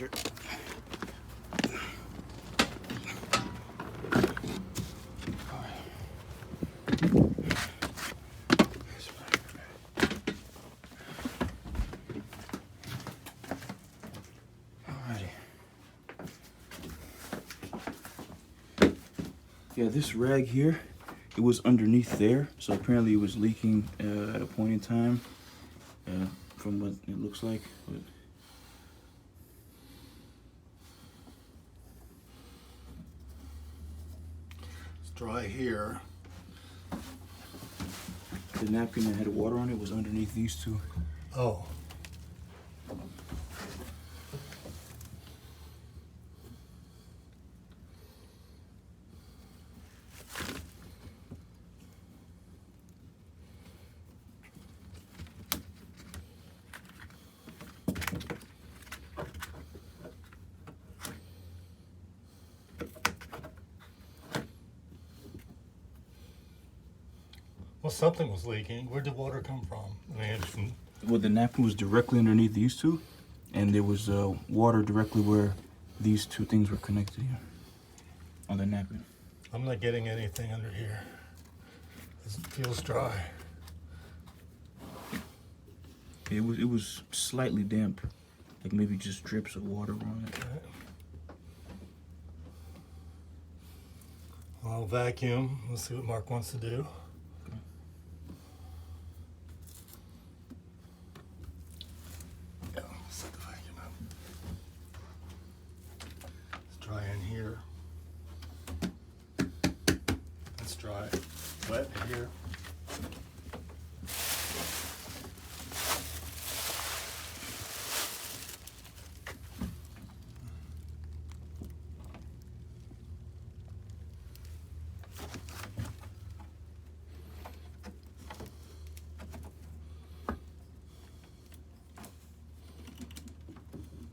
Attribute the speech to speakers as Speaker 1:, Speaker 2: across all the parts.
Speaker 1: pressure. Yeah, this rag here, it was underneath there, so apparently it was leaking at a point in time, from what it looks like. But
Speaker 2: it's dry here.
Speaker 1: the napkin that had water on it was underneath these two.
Speaker 2: Oh. Well, something was leaking. Where did water come from? I mean, from...
Speaker 1: Well, the napkin was directly underneath these two, and there was water directly where these two things were connected here on the napkin.
Speaker 2: I'm not getting anything under here. It feels dry.
Speaker 1: It was slightly damp, like maybe just drips of water on it.
Speaker 2: Okay. I'll vacuum. Let's see what Mark wants to do. Yeah, set the vacuum up. It's dry in here. It's dry. Wet here.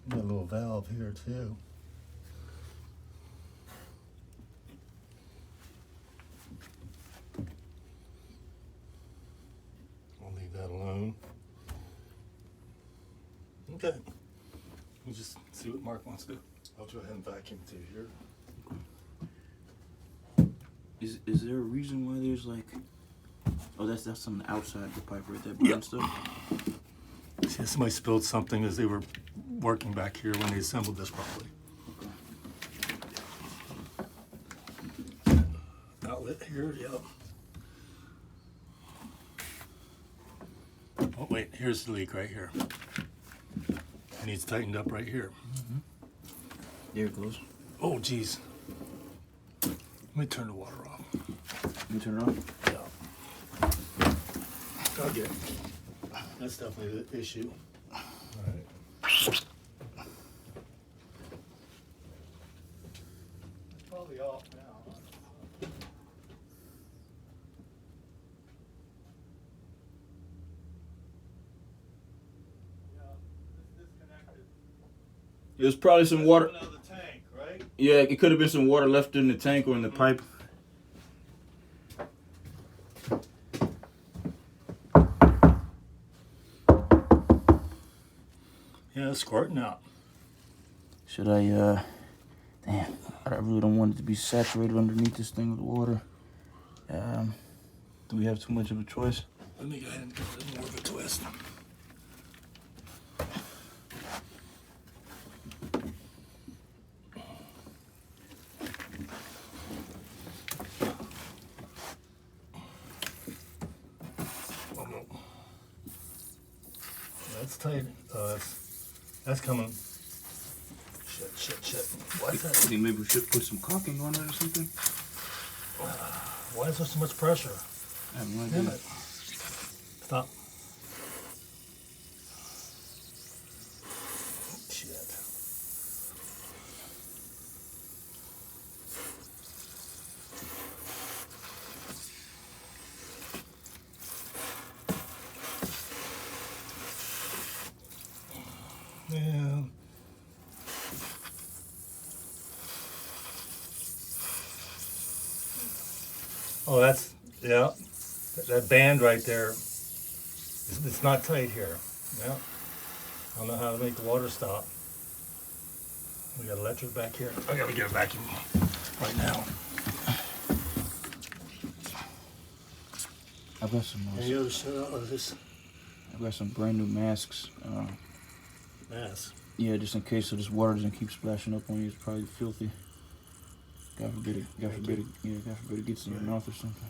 Speaker 2: Got a little valve here too. I'll leave that alone. Okay. We'll just see what Mark wants to do. I'll go ahead and vacuum through here.
Speaker 1: Is there a reason why there's like? Oh, that's on the outside of the pipe right there, brown stuff.
Speaker 2: See, somebody spilled something as they were working back here when they assembled this properly. Outlet here, yep. Oh wait, here's the leak right here. It needs tightened up right here.
Speaker 1: Mm-hmm. There it goes.
Speaker 2: Oh geez. Let me turn the water off.
Speaker 1: Let me turn it on.
Speaker 2: Yeah. Okay. That's definitely the issue. All right. It's probably off now. Yeah, it's disconnected.
Speaker 1: It was probably some water.
Speaker 2: Another tank, right?
Speaker 1: Yeah, it could have been some water left in the tank or in the pipe.
Speaker 2: Yeah, it's squirting out.
Speaker 1: Should I, damn, I really don't want it to be saturated underneath this thing with water. Do we have too much of a choice?
Speaker 2: Let me go ahead and give it more of a twist. That's tight. That's coming. Shit. Why is
Speaker 1: I
Speaker 2: that?
Speaker 1: think maybe we should put some caulking on it or something.
Speaker 2: Why is there so much pressure?
Speaker 1: I have no idea.
Speaker 2: Damn it. Stop. Shit. Yeah. Oh, that's, yeah. That band right there, it's not tight here. Yeah. I don't know how to make the water stop. We got electric back here. I gotta get a vacuum right now.
Speaker 1: I've got some.
Speaker 2: Any other shit out of this
Speaker 1: I've got some brand new masks.
Speaker 2: mass?
Speaker 1: Yeah, just in case so this water doesn't keep splashing up on you. It's probably filthy. God forbid it. God forbid it. Yeah, God forbid it gets in your mouth or something.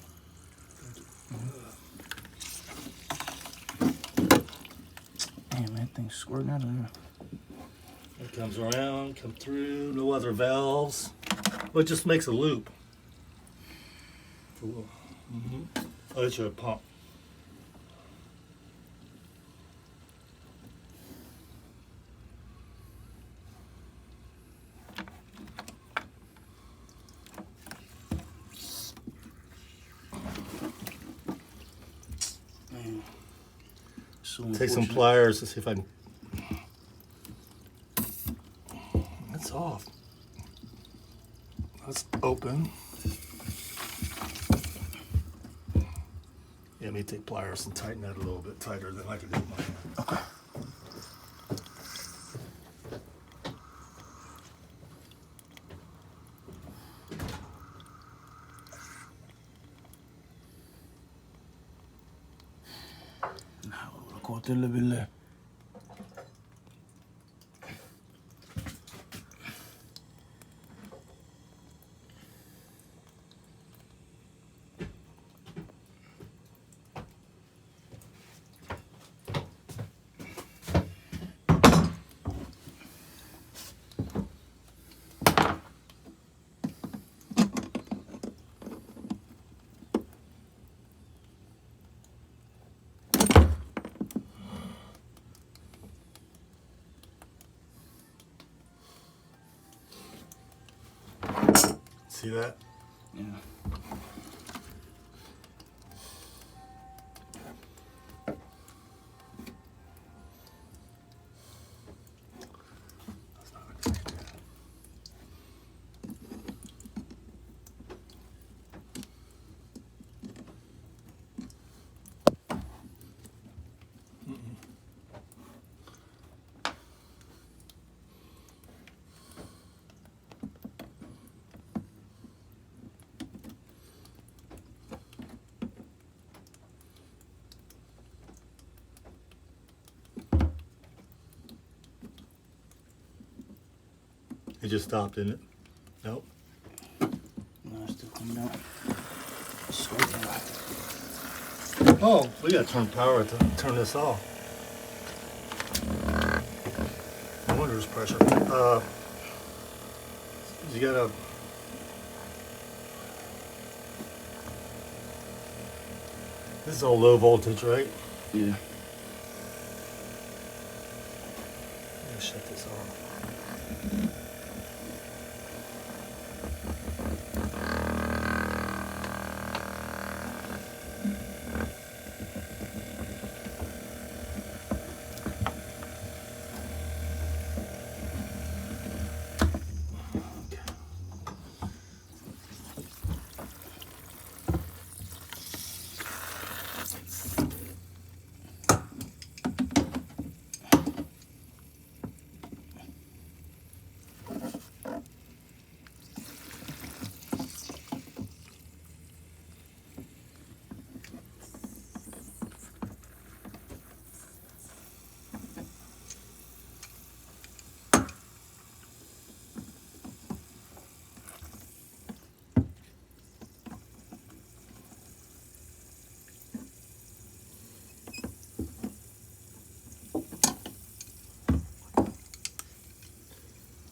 Speaker 1: Damn, man, that thing's squirting out of there.
Speaker 2: It comes around, come through, no other valves. Well, it just makes a loop. Mm-hmm. Oh, it's your pump.
Speaker 1: Man. So
Speaker 2: Take some
Speaker 1: unfortunate.
Speaker 2: pliers to see if I can. It's off. That's open. Yeah, let me take pliers and tighten that a little bit tighter than I could do with my hand.
Speaker 1: Okay. Now,
Speaker 2: See that?
Speaker 1: yeah.
Speaker 2: It just stopped, didn't it? Nope.
Speaker 1: No, it's still coming out. Squirting out.
Speaker 2: Oh, we gotta turn power to turn this off. No wonder there's pressure. You gotta. This is all low voltage, right?
Speaker 1: Yeah.
Speaker 2: Let me shut this off.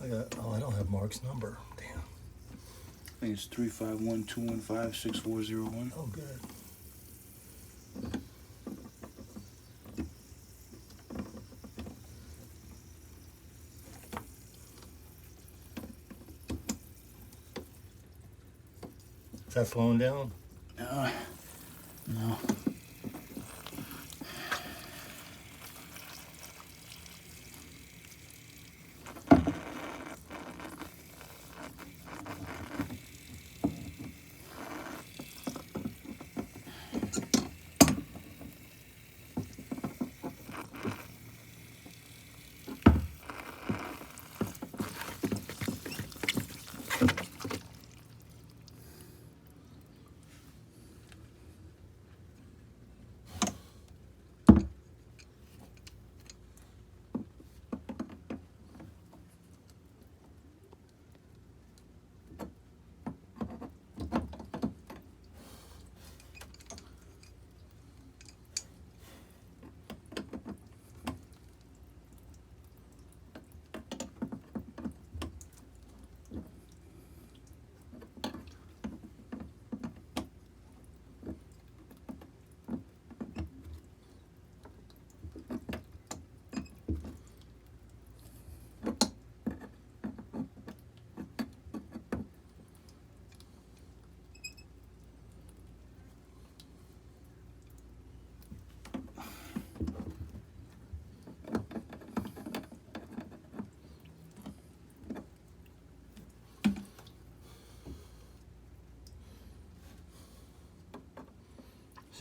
Speaker 2: I don't have Mark's number. Damn.
Speaker 1: I think it's 351-215-6401.
Speaker 2: Oh, good. Is that slowing down?
Speaker 1: No.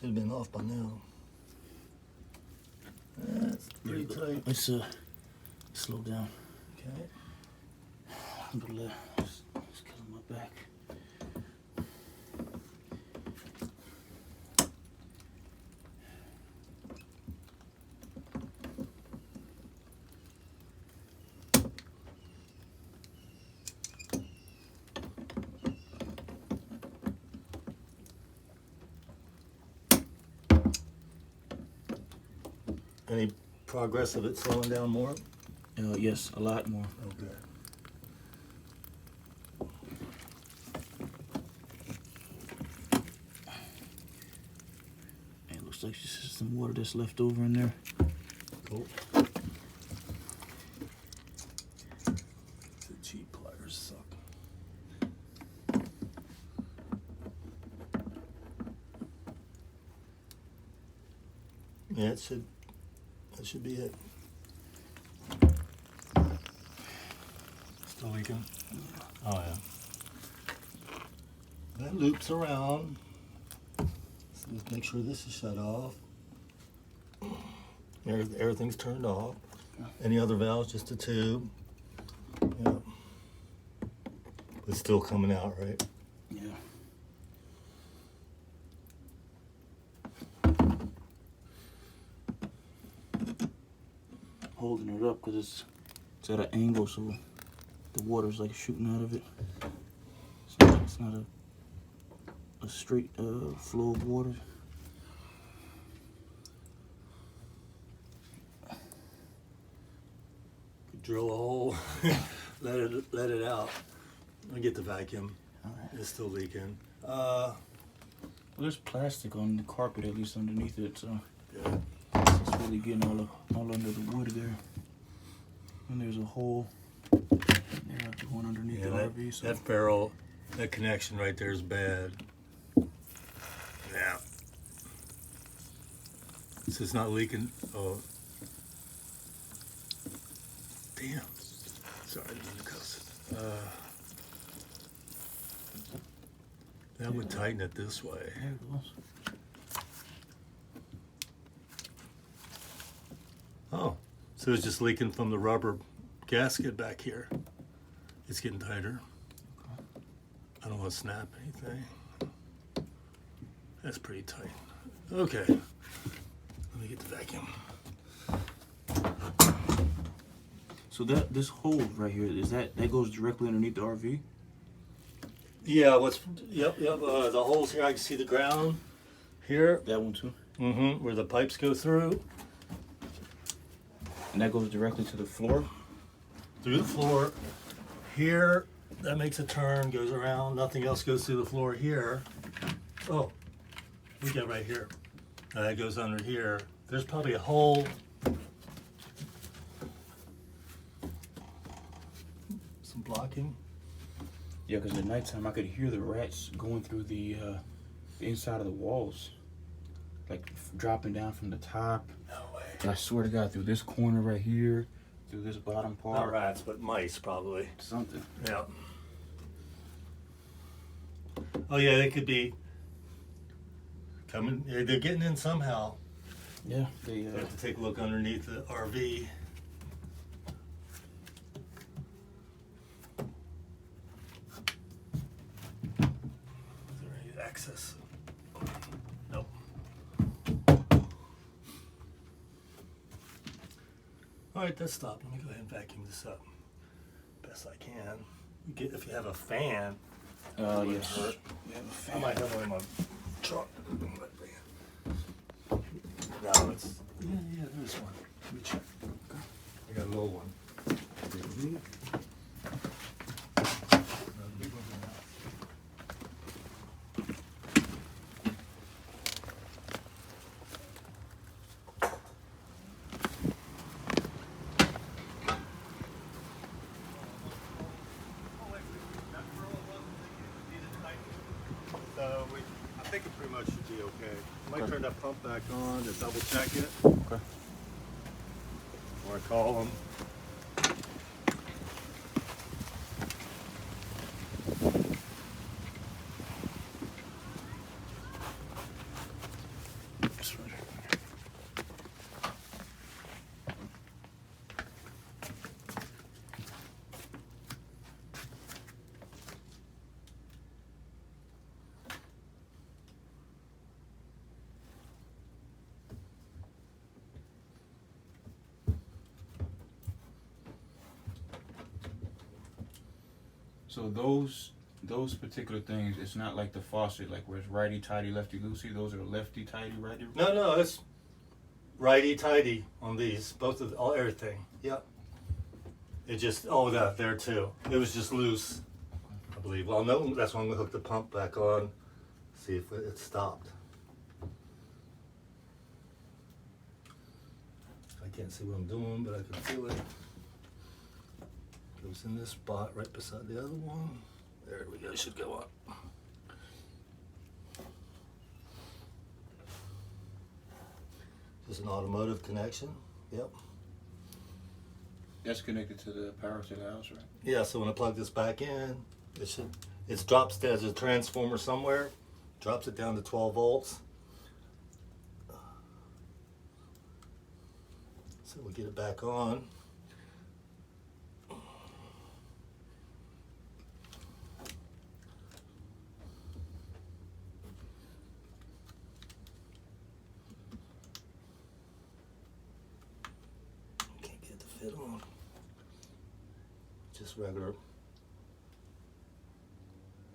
Speaker 2: Should have been off by now. That's pretty tight.
Speaker 1: Let's slow down.
Speaker 2: Okay.
Speaker 1: Alhamdulillah. Just killing my back.
Speaker 2: Any progress of it slowing down more?
Speaker 1: Yes, a lot more.
Speaker 2: Okay.
Speaker 1: It looks like just some water that's left over in there.
Speaker 2: Cool. The cheap pliers suck. Yeah, that should be it. Still leaking? Oh yeah. That loops around. So let's make sure this is shut off. Everything's turned off. Any other valves, just a tube. Yeah. It's still coming out, right?
Speaker 1: Yeah. Holding it up because it's at an angle, so the water's like shooting out of it. It's not a straight flow of water.
Speaker 2: Drill a hole, let it out. I'll get the vacuum.
Speaker 1: All right.
Speaker 2: It's still leaking.
Speaker 1: Well, there's plastic on the carpet, at least underneath it, so
Speaker 2: Yeah.
Speaker 1: it's really getting all under the wood there. And there's a hole there, the one underneath the
Speaker 2: that,
Speaker 1: RV. So
Speaker 2: that ferrule, that connection right there is bad. Yeah. So it's not leaking. Oh. Damn. Sorry, I didn't mean to cuss. That would tighten it this way.
Speaker 1: there it goes.
Speaker 2: Oh, so it's just leaking from the rubber gasket back here. It's getting tighter. I don't want to snap anything. That's pretty tight. Okay, let me get the vacuum.
Speaker 1: So this hole right here, that goes directly underneath the RV?
Speaker 2: Yeah, yep. The holes here, I can see the ground here.
Speaker 1: That one too?
Speaker 2: Mm-hmm, where the pipes go through.
Speaker 1: And that goes directly to the floor?
Speaker 2: Through the floor. Here, that makes a turn, goes around. Nothing else goes through the floor here. Oh, we got right here. That goes under here. There's probably a hole. Some blocking.
Speaker 1: Yeah, because at nighttime I could hear the rats going through the inside of the walls. Like dropping down from the top.
Speaker 2: No way.
Speaker 1: And I swear to God, through this corner right here, through this bottom part.
Speaker 2: Not rats, but mice probably.
Speaker 1: Something.
Speaker 2: Yeah. Oh yeah, they could be coming. Yeah, they're getting in somehow.
Speaker 1: Yeah, they
Speaker 2: You have to take a look underneath the RV. Is there any access? Nope. All right, that's stopped. Let me go ahead and vacuum this up best I can. If you have a fan.
Speaker 1: yes.
Speaker 2: Hurt.
Speaker 1: We have a
Speaker 2: I
Speaker 1: fan.
Speaker 2: might have one in my truck. No, it's yeah, there's one. Let me check. I got a little one. I think it pretty much should be okay. I might turn that pump back on to double check it.
Speaker 1: Okay.
Speaker 2: Or call them.
Speaker 1: So those particular things, it's not like the faucet, like where it's righty tighty, lefty loosey. Those are lefty tighty, righty.
Speaker 2: No, it's righty tighty on these, both of everything. Yep. It just that there too. It was just loose, I believe. Well, no, that's when we hooked the pump back on. See if it stopped. I can't see what I'm doing, but I can feel it. It was in this spot right beside the other one. There we go. It should go up. Just an automotive connection. Yep.
Speaker 1: That's connected to the power to the house, right?
Speaker 2: Yeah. So when I plug this back in, it drops down. There's a transformer somewhere. Drops it down to 12 volts. So we'll get it back on. Can't get it to fit on. Just regular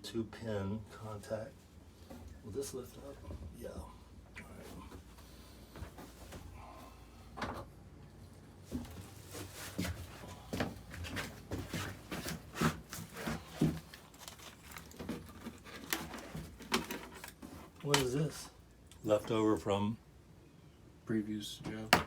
Speaker 2: 2-pin contact. Will this lift up? Yeah. All right. What is this? Leftover from
Speaker 1: Previous job.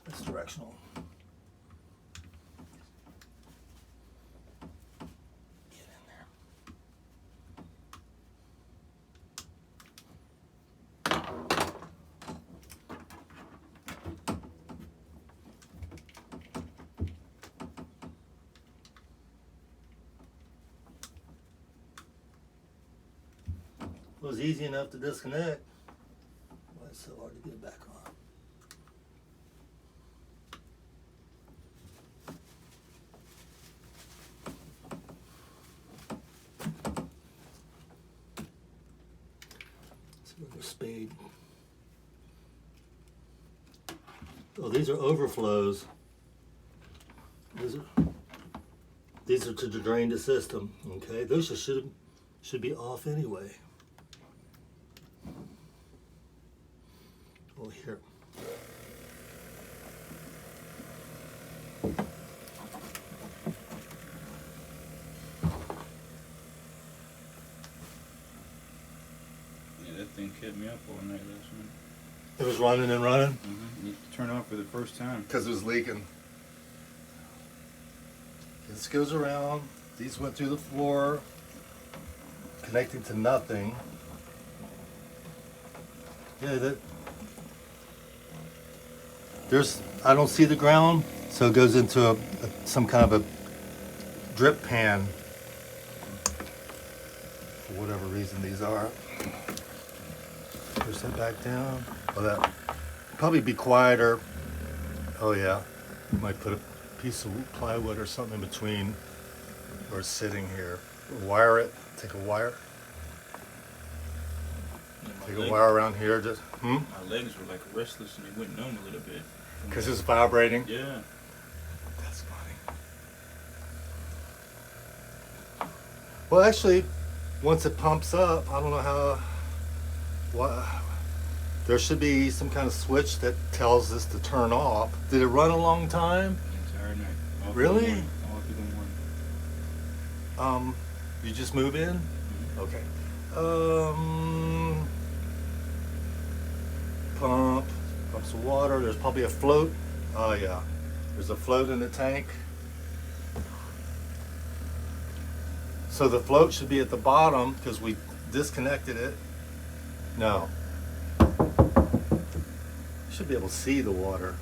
Speaker 2: That's directional. Get in there. It was easy enough to disconnect. Why is it so hard to get it back on? Another spade. Oh, these are overflows. These are to drain the system. Okay, those should be off anyway. Oh, here.
Speaker 1: That thing kept me up all night last night.
Speaker 2: It was running and running?
Speaker 1: Mm-hmm. You turn it off for the first time.
Speaker 2: Because it was leaking. This goes around. These went through the floor, connecting to nothing. Yeah, I don't see the ground, so it goes into some kind of a drip pan. For whatever reason these are. Push that back down. Oh, that probably be quieter. Oh yeah, might put a piece of plywood or something in between, or sitting here. Wire it. Take a wire. Take a wire around here. Just
Speaker 1: My legs were like restless and they went numb a little bit.
Speaker 2: because it's vibrating.
Speaker 1: Yeah.
Speaker 2: That's funny. Well, actually, once it pumps up, I don't know how. What? There should be some kind of switch that tells this to turn off. Did it run a long time?
Speaker 1: The entire night. All through
Speaker 2: Really?
Speaker 1: the morning. All through the morning.
Speaker 2: You just move in?
Speaker 1: Mm-hmm.
Speaker 2: Okay. Pumps of water. There's probably a float. Oh yeah. There's a float in the tank. So the float should be at the bottom because we disconnected it. No. You should be able to see the water.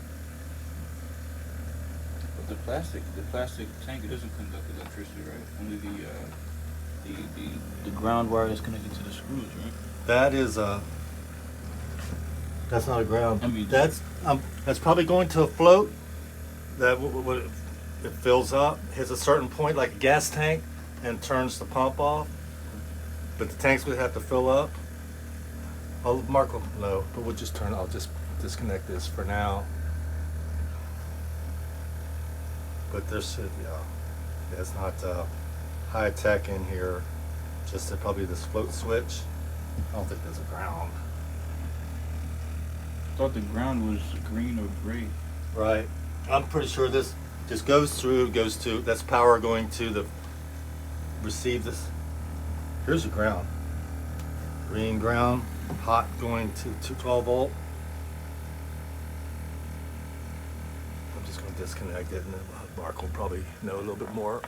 Speaker 1: But the plastic tank, it doesn't conduct electricity, right? Only the ground wire that's connected to the screws, right?
Speaker 2: That is a. That's not a ground.
Speaker 1: I mean,
Speaker 2: that's probably going to a float. That it fills up, hits a certain point like a gas tank, and turns the pump off. But the tank's gonna have to fill up. Mark will know, but we'll just turn. I'll just disconnect this for now. But there should, yeah, it's not high tech in here. Just probably this float switch. I don't think there's a ground.
Speaker 1: I thought the ground was green or gray.
Speaker 2: Right. I'm pretty sure this just goes through, goes to, that's power going to the, receive this. Here's the ground. Green ground, hot going to 12 volt. I'm just going to disconnect it and then Mark will probably know a little bit more.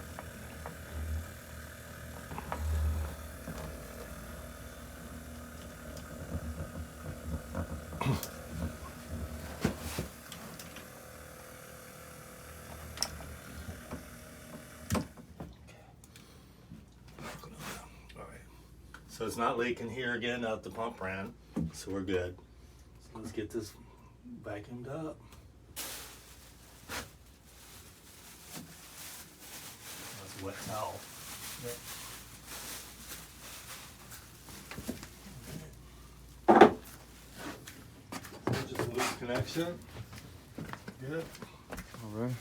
Speaker 2: So it's not leaking here again out the pump ran, so we're good. So let's get this vacuumed up. That's a wet towel. So just a loose connection. Good.
Speaker 1: All right.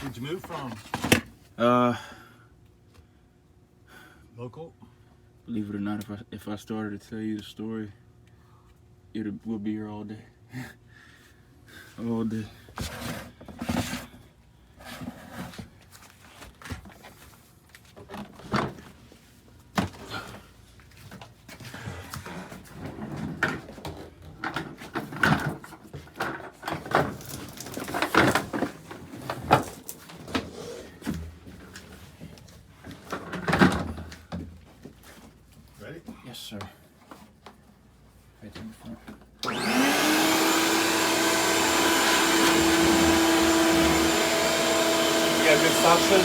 Speaker 1: Where'd you move from? Local? Believe it or not, if I started to tell you the story, we'll be here all day. All day.
Speaker 2: Ready?
Speaker 1: Yes, sir. Right in front.
Speaker 2: You got good suction?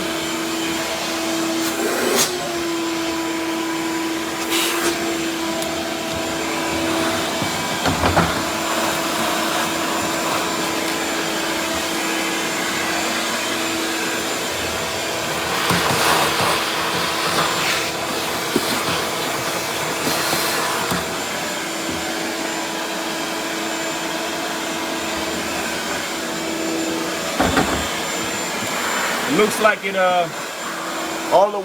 Speaker 1: It looks like it all the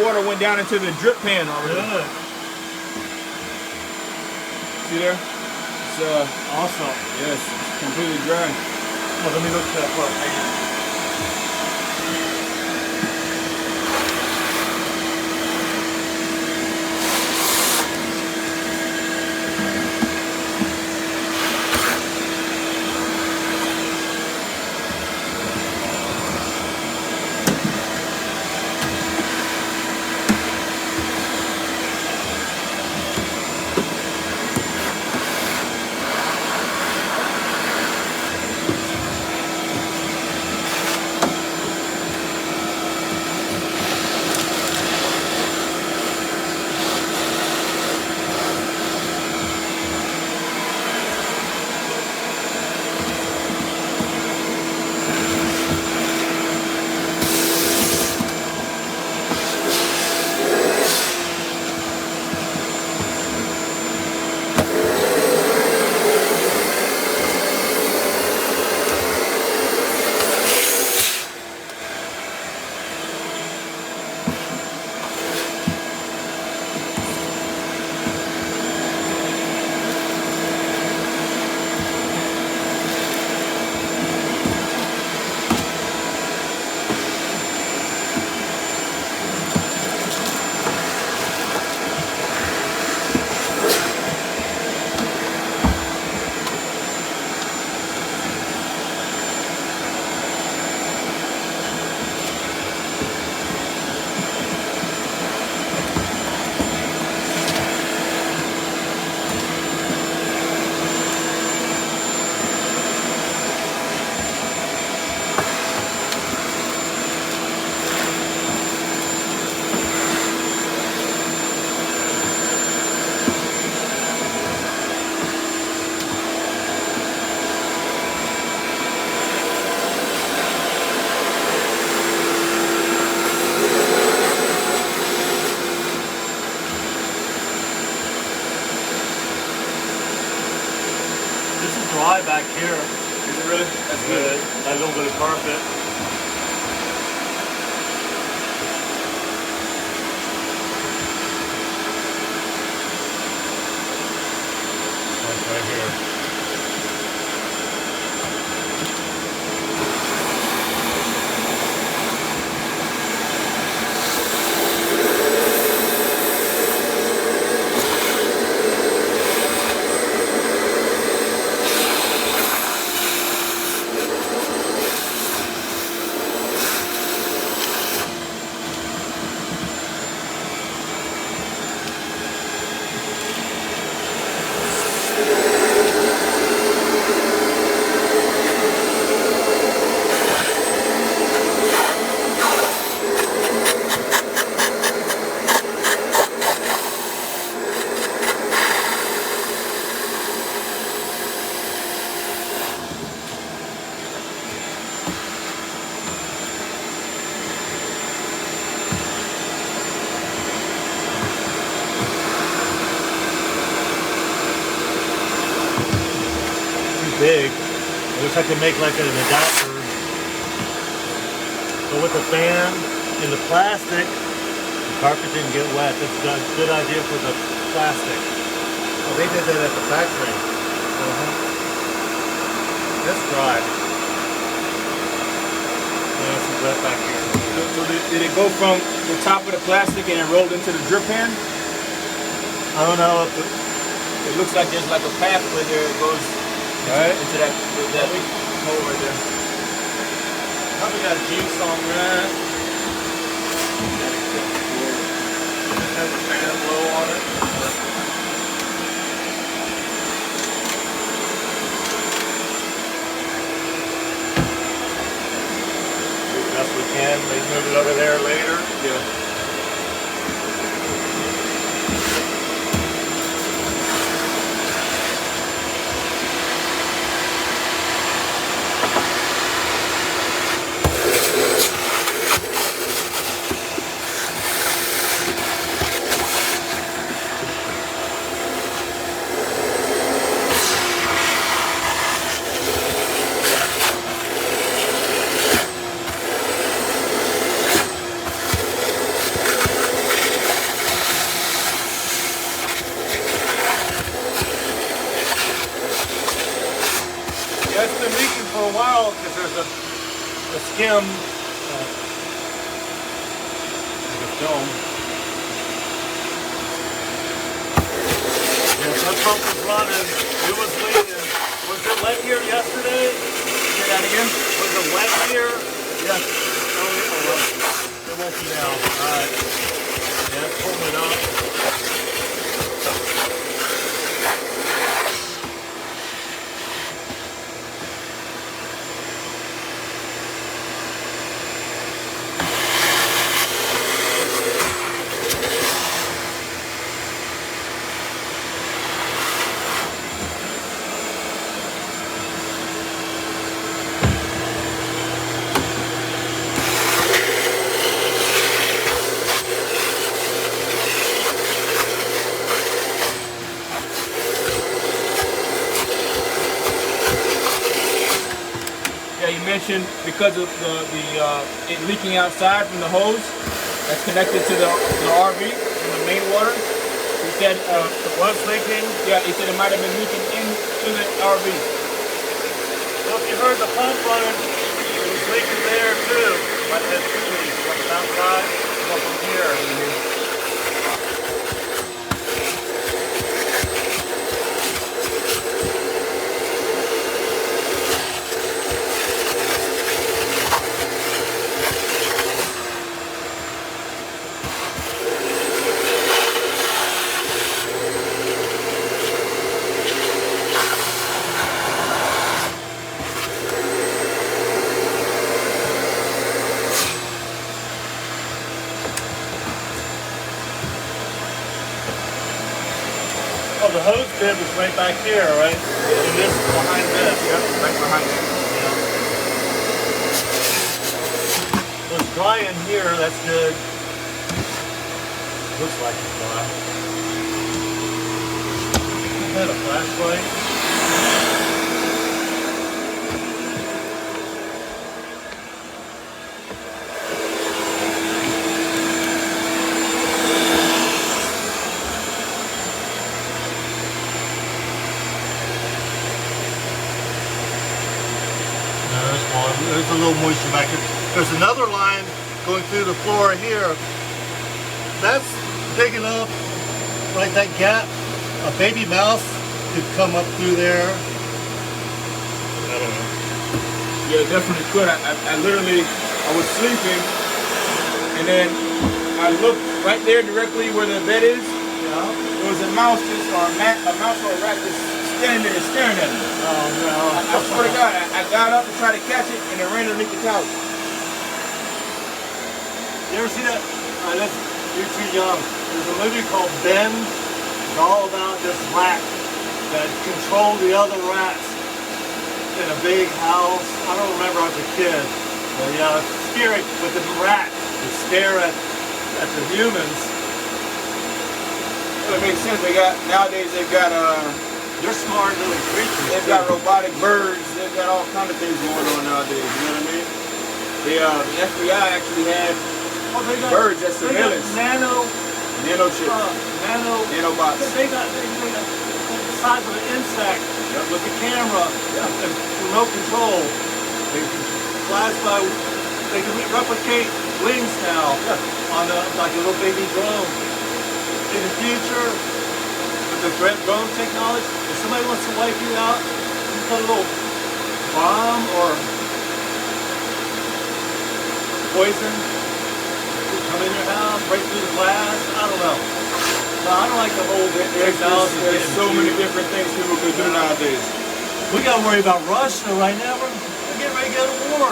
Speaker 1: water went down into the drip pan already.
Speaker 2: Good.
Speaker 1: See there? It's
Speaker 2: Awesome.
Speaker 1: yes, it's completely dry.
Speaker 2: Well, let me look at that part. dry back here.
Speaker 1: Is it really? That's
Speaker 2: Good. That little bit of carpet. That's right here. Big. I wish I could make like an adapter. But with the fan and the plastic, the carpet didn't get wet. That's a good idea for the plastic. Oh, they did that at the factory. That's dry. Yeah, some wet back here.
Speaker 1: So did it go from the top of the plastic and it rolled into the drip pan?
Speaker 2: I don't know if
Speaker 1: It looks like there's like a pathway there. It goes into that hole right there.
Speaker 2: probably got juice on that. It has a fan blow on it. Best we can. They move it over there later.
Speaker 1: Yeah.
Speaker 2: Yeah, it's been leaking for a while because there's a skim, like a film. Yeah, that pump was running. It was leaking. Was it wet here yesterday?
Speaker 1: Say that again?
Speaker 2: Was it wet here?
Speaker 1: Yeah.
Speaker 2: Oh, well, it won't be now. Alright. Yeah, it's pulling it up.
Speaker 1: Yeah, you mentioned because of it leaking outside from the hose that's connected to the RV from the main water. He said
Speaker 2: It was leaking.
Speaker 1: yeah, he said it might have been leaking into the RV.
Speaker 2: Well, if you heard the pump running, it was leaking there too. Might have had two leaks, one from outside, one from here. Oh, the hose bib is right back here, right? And this is behind this.
Speaker 1: Yep, right behind it.
Speaker 2: Yeah. Well, it's dry in here, that's good. Looks like it's dry. Is that a flashlight? there's a little moisture back here. There's another line going through the floor here. That's big enough, like that gap, a baby mouse could come up through there. I don't know.
Speaker 1: Yeah, definitely could. I literally, I was sleeping, and then I looked right there directly where the bed is.
Speaker 2: Yeah.
Speaker 1: There was a mouse just, or a mouse or a rat just standing there staring at me.
Speaker 2: Oh no.
Speaker 1: I swear to God, I got up to try to catch it, and it ran underneath the couch.
Speaker 2: You ever see that? You're too young. There's a movie called Ben. It's all about this rat that controlled the other rats in a big house. I don't remember I was a kid. But yeah, it's scary. But the rat would stare at the humans.
Speaker 1: Well, it makes sense. Nowadays they've got
Speaker 2: They're smart little creatures.
Speaker 1: they've got robotic birds. They've got all kinds of things going on nowadays. You know what I mean? The FBI actually had birds as surveillance. Nano chips. Nanobots.
Speaker 2: They got the size of an insect with a camera and remote control. They flies by. They can replicate wings now on like a little baby drone. In the future, with the drone technology, if somebody wants to wipe you out, you put a little bomb or poison, come in your house, break through the glass. I don't know. No, I don't like the whole technology.
Speaker 1: There's so many different things people can do nowadays.
Speaker 2: We got to worry about Russia right now. We're getting ready to go to war.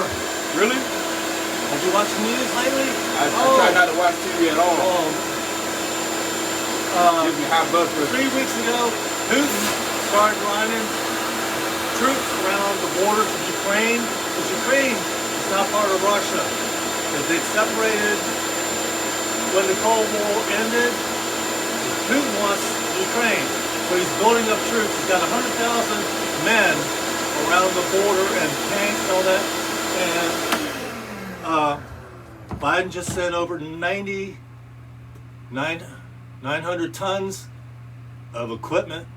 Speaker 1: Really?
Speaker 2: Have you watched the news lately?
Speaker 1: I try not to watch TV at all. Gives me high blood pressure.
Speaker 2: 3 weeks ago, Putin started lining troops around the borders of Ukraine, because Ukraine is not part of Russia. Because they separated when the Cold War ended. Putin wants Ukraine, so he's building up troops. He's got 100,000 men around the border and tanks and all that. And Biden just sent over 900 tons of equipment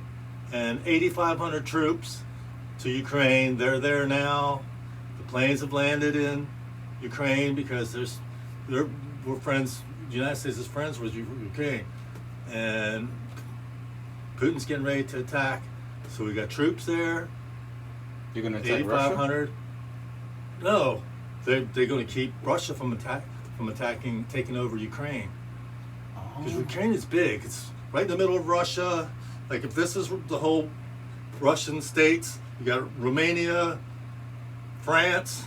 Speaker 2: and 8,500 troops to Ukraine. They're there now. The planes have landed in Ukraine because we're friends. The United States is friends with Ukraine, and Putin's getting ready to attack. So we got troops there.
Speaker 1: You're gonna attack
Speaker 2: 8,500. No, they're going to keep Russia from taking over Ukraine. Because Ukraine is big. It's right in the middle of Russia. Like if this is the whole Russian states, you got Romania, France,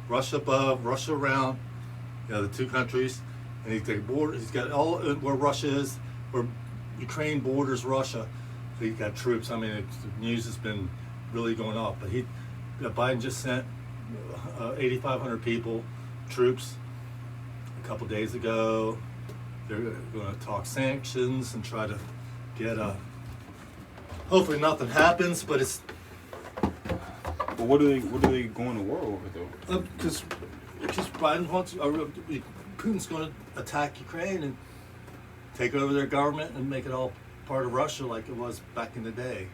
Speaker 2: Russia above, Russia around. The two countries, and he's got all where Russia is, where Ukraine borders Russia. So he's got troops. I mean, the news has been really going off. But Biden just sent 8,500 people, troops, a couple days ago. They're going to talk sanctions and try to get hopefully nothing happens, but it's.
Speaker 1: But what are they going to war over though?
Speaker 2: Because Biden wants, Putin's going to attack Ukraine and take over their government and make it all part of Russia like it was back in the day.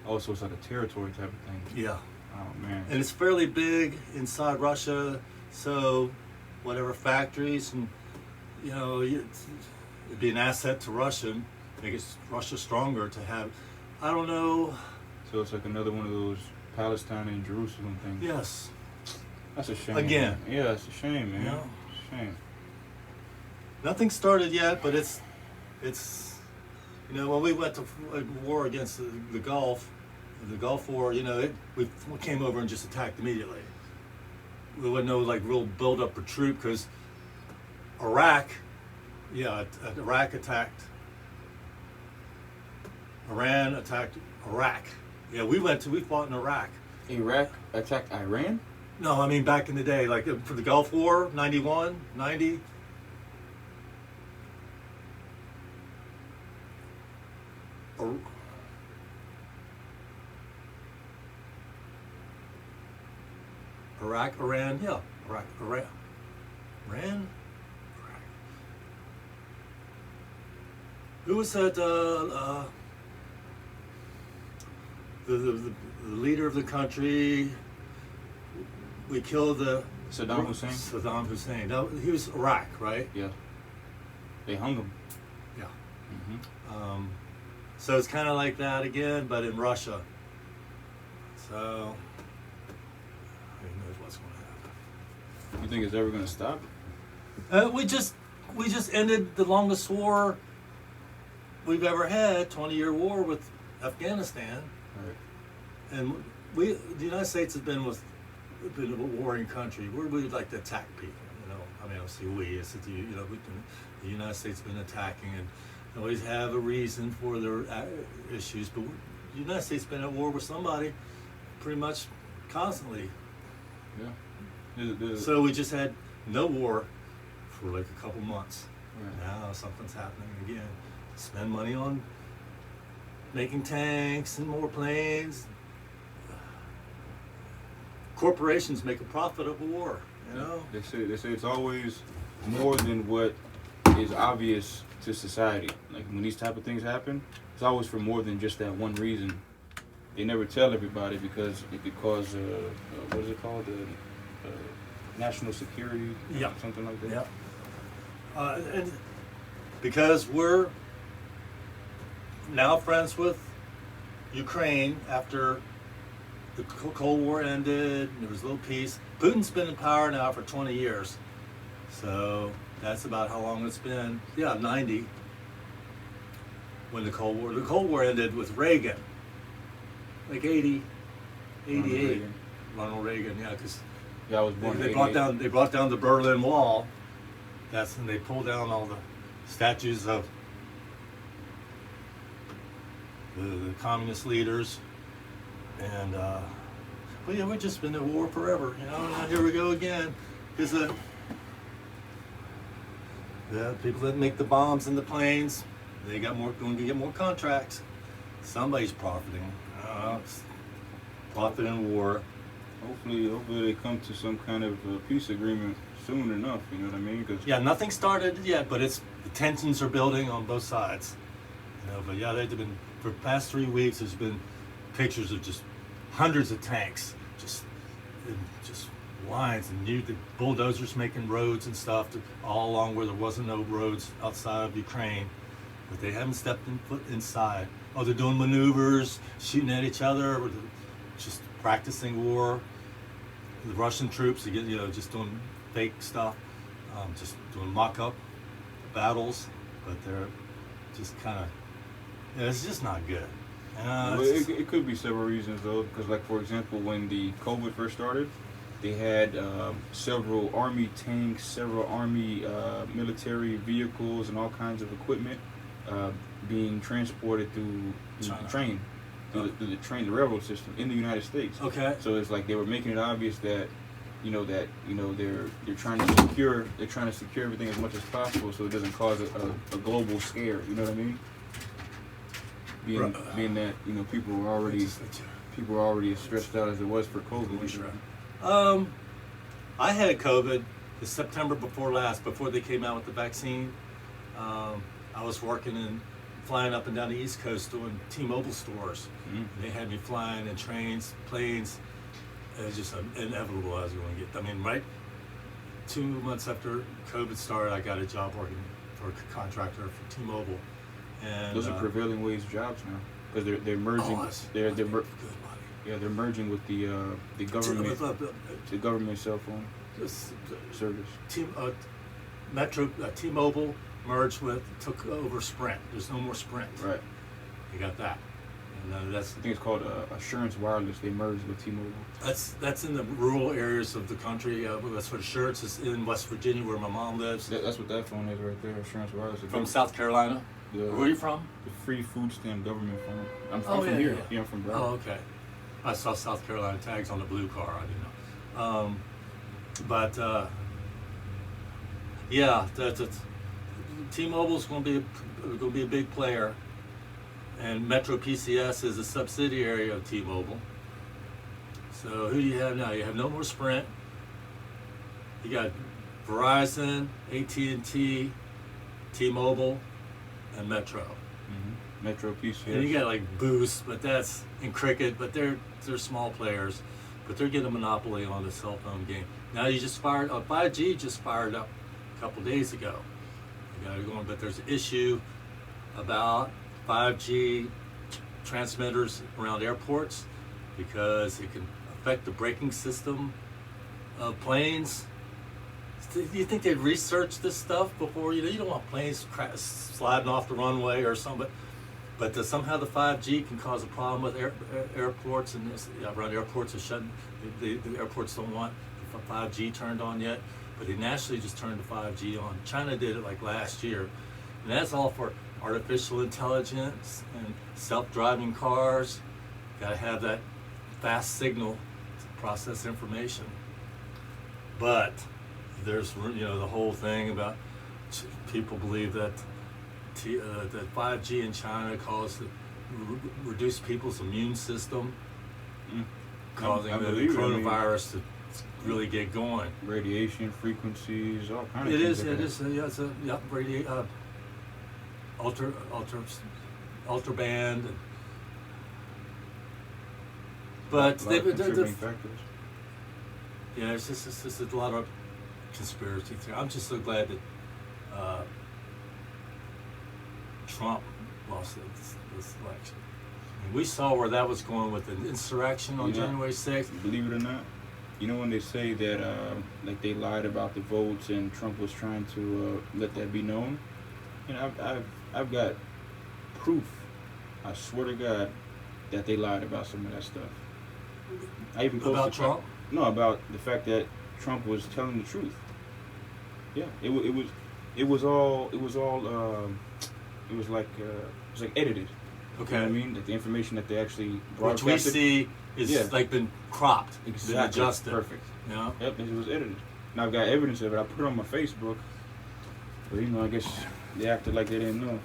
Speaker 1: Oh, so it's like a territory type of thing.
Speaker 2: Yeah.
Speaker 1: Oh man.
Speaker 2: And it's fairly big inside Russia, so whatever factories and it'd be an asset to Russia, make Russia stronger to have. I don't know.
Speaker 1: So it's like another one of those Palestine and Jerusalem things.
Speaker 2: Yes.
Speaker 1: That's a shame.
Speaker 2: Again.
Speaker 1: Man. Yeah, it's a shame, man.
Speaker 2: Yeah.
Speaker 1: It's a shame.
Speaker 2: Nothing started yet, but it's when we went to war against the Gulf War, we came over and just attacked immediately. There wasn't no real build up or troop because Iran attacked Iraq. Yeah, we fought in Iraq.
Speaker 1: Iraq attacked Iran?
Speaker 2: No, I mean back in the day, like for the Gulf War, 91, 90. Iran. Who was that? The leader of the country. We killed the
Speaker 1: Saddam Hussein.
Speaker 2: Saddam Hussein. No, he was Iraq, right?
Speaker 1: Yeah. They hung him.
Speaker 2: Yeah.
Speaker 1: Mm-hmm.
Speaker 2: So it's kind of like that again, but in Russia. So who knows what's going to happen?
Speaker 1: You think it's ever going to stop?
Speaker 2: We just ended the longest war we've ever had, 20-year war with Afghanistan.
Speaker 1: Right.
Speaker 2: And the United States has been a warring country. We like to attack people, you know. I mean, I don't say we. It's the the United States has been attacking and always have a reason for their issues. But the United States has been at war with somebody pretty much constantly.
Speaker 1: Yeah.
Speaker 2: So we just had no war for like a couple months.
Speaker 1: Right.
Speaker 2: Now something's happening again. Spend money on making tanks and more planes. Corporations make a profit of a war, you know.
Speaker 1: They say it's always more than what is obvious to society. Like when these type of things happen, it's always for more than just that one reason. They never tell everybody because it could cause what is it called, national security,
Speaker 2: Yeah,
Speaker 1: something like that.
Speaker 2: Yeah, and because we're now friends with Ukraine after the Cold War ended, and there was a little peace. Putin's been in power now for 20 years. So that's about how long it's been. Yeah, 90. When the Cold War ended with Reagan. Like 80, 88. Ronald Reagan, yeah, because
Speaker 1: I was born.
Speaker 2: they brought down the Berlin Wall. That's when they pulled down all the statues of the communist leaders. And well, yeah, we've just been at war forever, you know. Now here we go again. Because the people that make the bombs and the planes, they going to get more contracts. Somebody's profiting. Profit in war.
Speaker 1: Hopefully they come to some kind of peace agreement soon enough. You know what I mean? Cause
Speaker 2: Yeah, nothing started yet, but the tensions are building on both sides. You know, but yeah, they've been for the past 3 weeks. There's been pictures of just hundreds of tanks, just lines, and the bulldozers making roads and stuff all along where there wasn't no roads outside of Ukraine, but they haven't stepped foot inside. Oh, they're doing maneuvers, shooting at each other, or just practicing war. The Russian troops, just doing fake stuff, just doing mock-up battles, but they're just kind of, it's just not good.
Speaker 1: Well, it could be several reasons though, because like for example, when the COVID first started, they had several army tanks, several army military vehicles, and all kinds of equipment being transported through the train, the railroad system in the United States.
Speaker 2: Okay.
Speaker 1: So it's like they were making it obvious that, they're trying to secure everything as much as possible, so it doesn't cause a global scare. You know what I mean? Being that people were already as stressed out as it was for COVID.
Speaker 2: I had COVID the September before last, before they came out with the vaccine. I was working and flying up and down the East Coast doing T-Mobile stores. Mm-hmm. They had me flying in trains, planes. It was just inevitable I was going to get. I mean, right 2 months after COVID started, I got a job working for a contractor for T-Mobile. And
Speaker 1: those are prevailing wage jobs now, because they're merging. They're merging with the government, the government cell phone service. T-Mobile
Speaker 2: merged took over Sprint. There's no more Sprint.
Speaker 1: Right.
Speaker 2: You got that. And
Speaker 1: I think it's called Assurance Wireless. They merged with T-Mobile.
Speaker 2: That's in the rural areas of the country. That's what Assurance is in West Virginia, where my mom lives.
Speaker 1: That's what that phone is right there. Assurance Wireless.
Speaker 2: From South Carolina. Where are you from?
Speaker 1: The Free Food Stamp Government Phone. I'm from here. Yeah, I'm from Broward.
Speaker 2: Oh, okay. I saw South Carolina tags on the blue car. I didn't know. The T-Mobile's going to be a big player, and Metro PCS is a subsidiary of T-Mobile. So who do you have now? You have no more Sprint. You got Verizon, AT&T, T-Mobile, and Metro.
Speaker 1: Mm-hmm.
Speaker 3: Metro piece.
Speaker 2: And you got like Boost, but that's in cricket, but they're small players, but they're getting a monopoly on the cell phone game. Now you just fired up 5G just fired up a couple days ago. You got it going, but there's an issue about 5G transmitters around airports because it can affect the braking system of planes. Do you think they'd research this stuff before you don't want planes sliding off the runway or something? But somehow the 5G can cause a problem with airports, and around airports are shutting. The airports don't want 5G turned on yet, but they nationally just turned the 5G on. China did it like last year, and that's all for artificial intelligence and self-driving cars. Got to have that fast signal to process information. But there's the whole thing about people believe that that 5G in China reduce people's immune system, causing the coronavirus to really get going.
Speaker 3: Radiation frequencies, all kinds of things.
Speaker 2: It is. Yeah, it's ultra band. But
Speaker 3: contributing factors.
Speaker 2: Yeah, it's just a lot of conspiracy theory. I'm just so glad that Trump lost this election. And we saw where that was going with the insurrection on January 6th.
Speaker 3: Believe it or not, when they say that like they lied about the votes and Trump was trying to let that be known, I've got proof. I swear to God that they lied about some of that stuff. I even posted
Speaker 2: about Trump.
Speaker 3: No, about the fact that Trump was telling the truth. Yeah, it was like edited.
Speaker 2: Okay.
Speaker 3: You know what I mean? Like the information that they actually broadcasted.
Speaker 2: Which we see is like been cropped,
Speaker 3: exactly.
Speaker 2: been adjusted.
Speaker 3: Perfect.
Speaker 2: Yeah.
Speaker 3: Yep, it was edited. Now I've got evidence of it. I put it on my Facebook. But I guess they acted like they didn't know.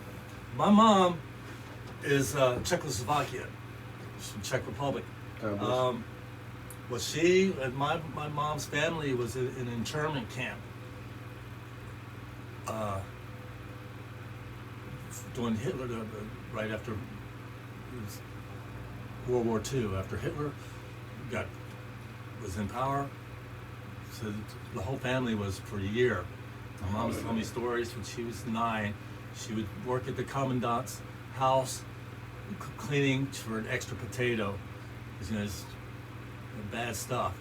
Speaker 2: My mom is Czechoslovakian. She's from Czech Republic. Well, she and my mom's family was in an internment camp during Hitler, right after World War II. After Hitler was in power, so the whole family was for a year. My mom was telling me stories when she was 9. She would work at the commandant's house, cleaning for an extra potato. It's bad stuff.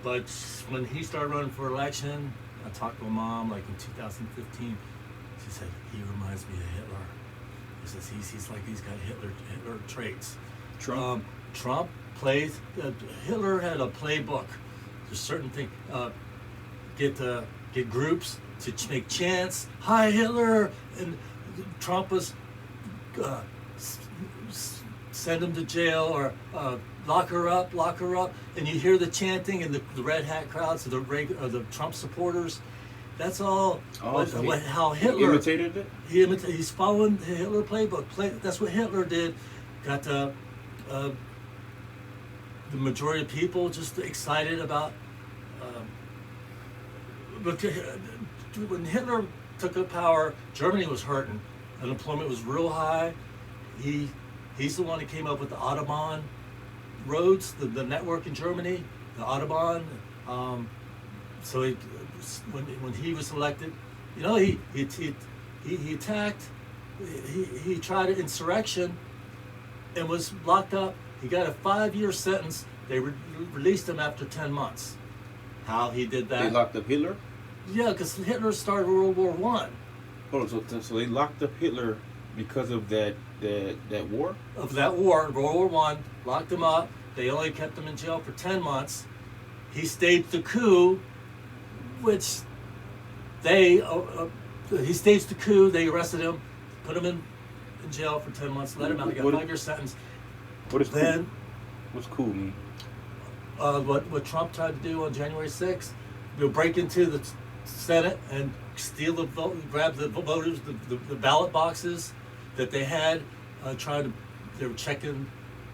Speaker 2: But when he started running for election, I talked to my mom like in 2015. She said, he reminds me of Hitler. He says he's like he's got Hitler traits. Trump plays. Hitler had a playbook. There's certain things. Get groups to make chants. Hi Hitler, and Trump was send him to jail or lock her up, and you hear the chanting and the red hat crowds of the Trump supporters. That's all. How Hitler
Speaker 3: imitated it.
Speaker 2: He's following the Hitler playbook. That's what Hitler did. Got the majority of people just excited about. But when Hitler took the power, Germany was hurting. Unemployment was real high. He's the one that came up with the Autobahn roads, the network in Germany, the Autobahn. So when he was elected, he attacked, he tried an insurrection and was locked up. He got a 5-year sentence. They released him after 10 months. How he did that?
Speaker 3: They locked up Hitler?
Speaker 2: Yeah, because Hitler started World War I.
Speaker 3: Hold on, so they locked up Hitler because of that war?
Speaker 2: Of that war, World War I, locked him up. They only kept him in jail for 10 months. He staged the coup, which he staged the coup. They arrested him, put him in jail for 10 months, let him out. He got a 5-year sentence.
Speaker 3: What is
Speaker 2: then?
Speaker 3: Cool? What's cool mean?
Speaker 2: What Trump tried to do on January 6th, break into the Senate and steal the vote, grab the voters, the ballot boxes that they had, they were checking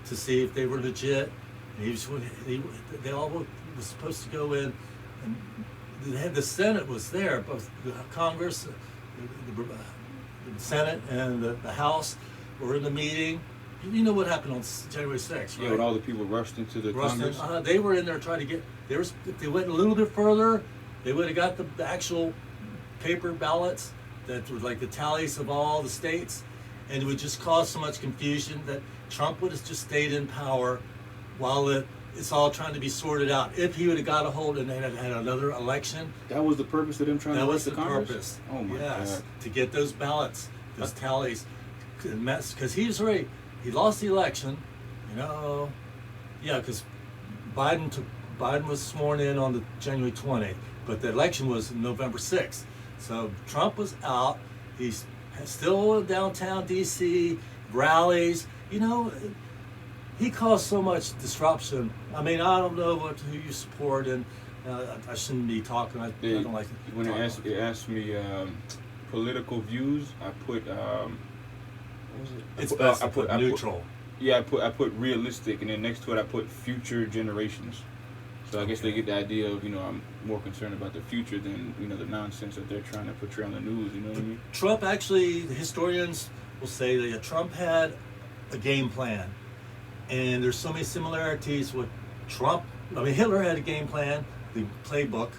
Speaker 2: to see if they were legit. And they all were supposed to go in, and the Senate was there, both the Congress, the Senate and the House. were in the meeting. You know what happened on January 6th, right?
Speaker 3: Yeah, when all the people rushed into the Congress.
Speaker 2: They were in there trying to get. If they went a little bit further, they would have got the actual paper ballots that were like the tallies of all the states, and it would just cause so much confusion that Trump would have just stayed in power while it's all trying to be sorted out. If he would have got a hold and they had another election.
Speaker 3: That was the purpose of them trying to rush the Congress?
Speaker 2: That was the purpose.
Speaker 3: Oh my God.
Speaker 2: To get those ballots, those tallies, because he lost the election, because Biden was sworn in on the January 20th, but the election was November 6th. So Trump was out. He's still in downtown D.C., rallies. He caused so much disruption. I mean, I don't know who you support, and I shouldn't be talking. I don't like it.
Speaker 3: When it asked me political views, I put what was it?
Speaker 2: It's best to put neutral.
Speaker 3: I put realistic, and then next to it I put future generations. So I guess they get the idea of I'm more concerned about the future than the nonsense that they're trying to portray on the news. You know what I mean?
Speaker 2: Trump actually, the historians will say that Trump had a game plan. And there's so many similarities with Trump. I mean, Hitler had a game plan, the playbook,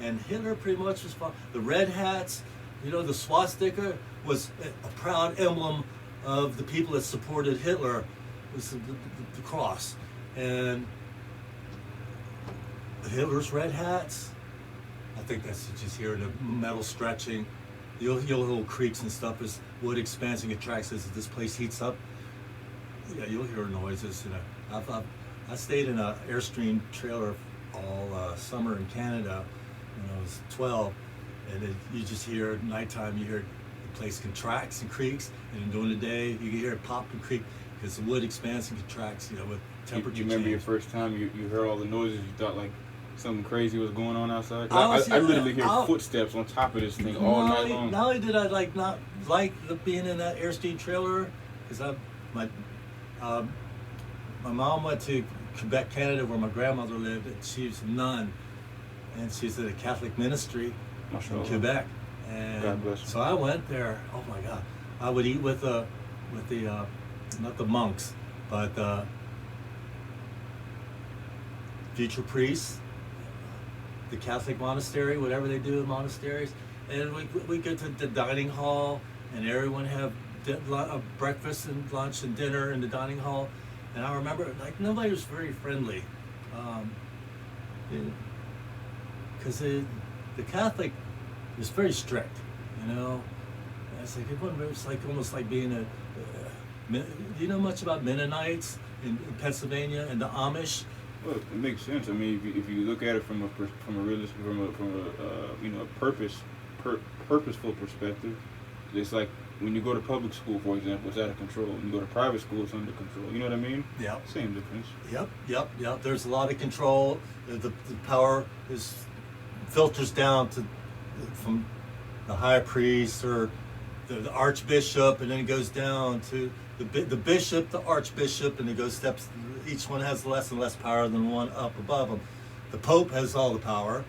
Speaker 2: and Hitler pretty much was the red hats. The swastika was a proud emblem of the people that supported Hitler. It was the cross, and Hitler's red hats. I think that's just hearing the metal stretching, the little creaks and stuff as wood expands and contracts as this place heats up. Yeah, you'll hear noises. I stayed in an Airstream trailer all summer in Canada when I was 12, and you just hear at nighttime. You hear the place contracts and creaks, and during the day you can hear it pop and creak because the wood expands and contracts. With temperature.
Speaker 3: You remember
Speaker 2: change.
Speaker 3: your first time you heard all the noises? You thought like something crazy was going on outside? I literally hear footsteps on top of this thing all night long.
Speaker 2: Not only did I not like being in that Airstream trailer, because my mom went to Quebec, Canada, where my grandmother lived, and she was a nun, and she's at a Catholic ministry in Quebec. And
Speaker 3: God bless her.
Speaker 2: So I went there. Oh my God! I would eat with the not the monks, but future priests, the Catholic monastery, whatever they do in monasteries, and we go to the dining hall, and everyone have breakfast and lunch and dinner in the dining hall. And I remember nobody was very friendly, because the Catholic was very strict, And it's like it's like almost like being do you know much about Mennonites in Pennsylvania and the Amish?
Speaker 3: Well, it makes sense. I mean, if you look at it from a realistic, purposeful perspective, it's like when you go to public school, for example, it's out of control. When you go to private school, it's under control. You know what I mean?
Speaker 2: Yeah.
Speaker 3: Same difference.
Speaker 2: Yep. There's a lot of control. The power filters down from the high priest or the archbishop, and then it goes down to the bishop, the archbishop, and it goes steps. Each one has less and less power than the one up above them. The Pope has all the power.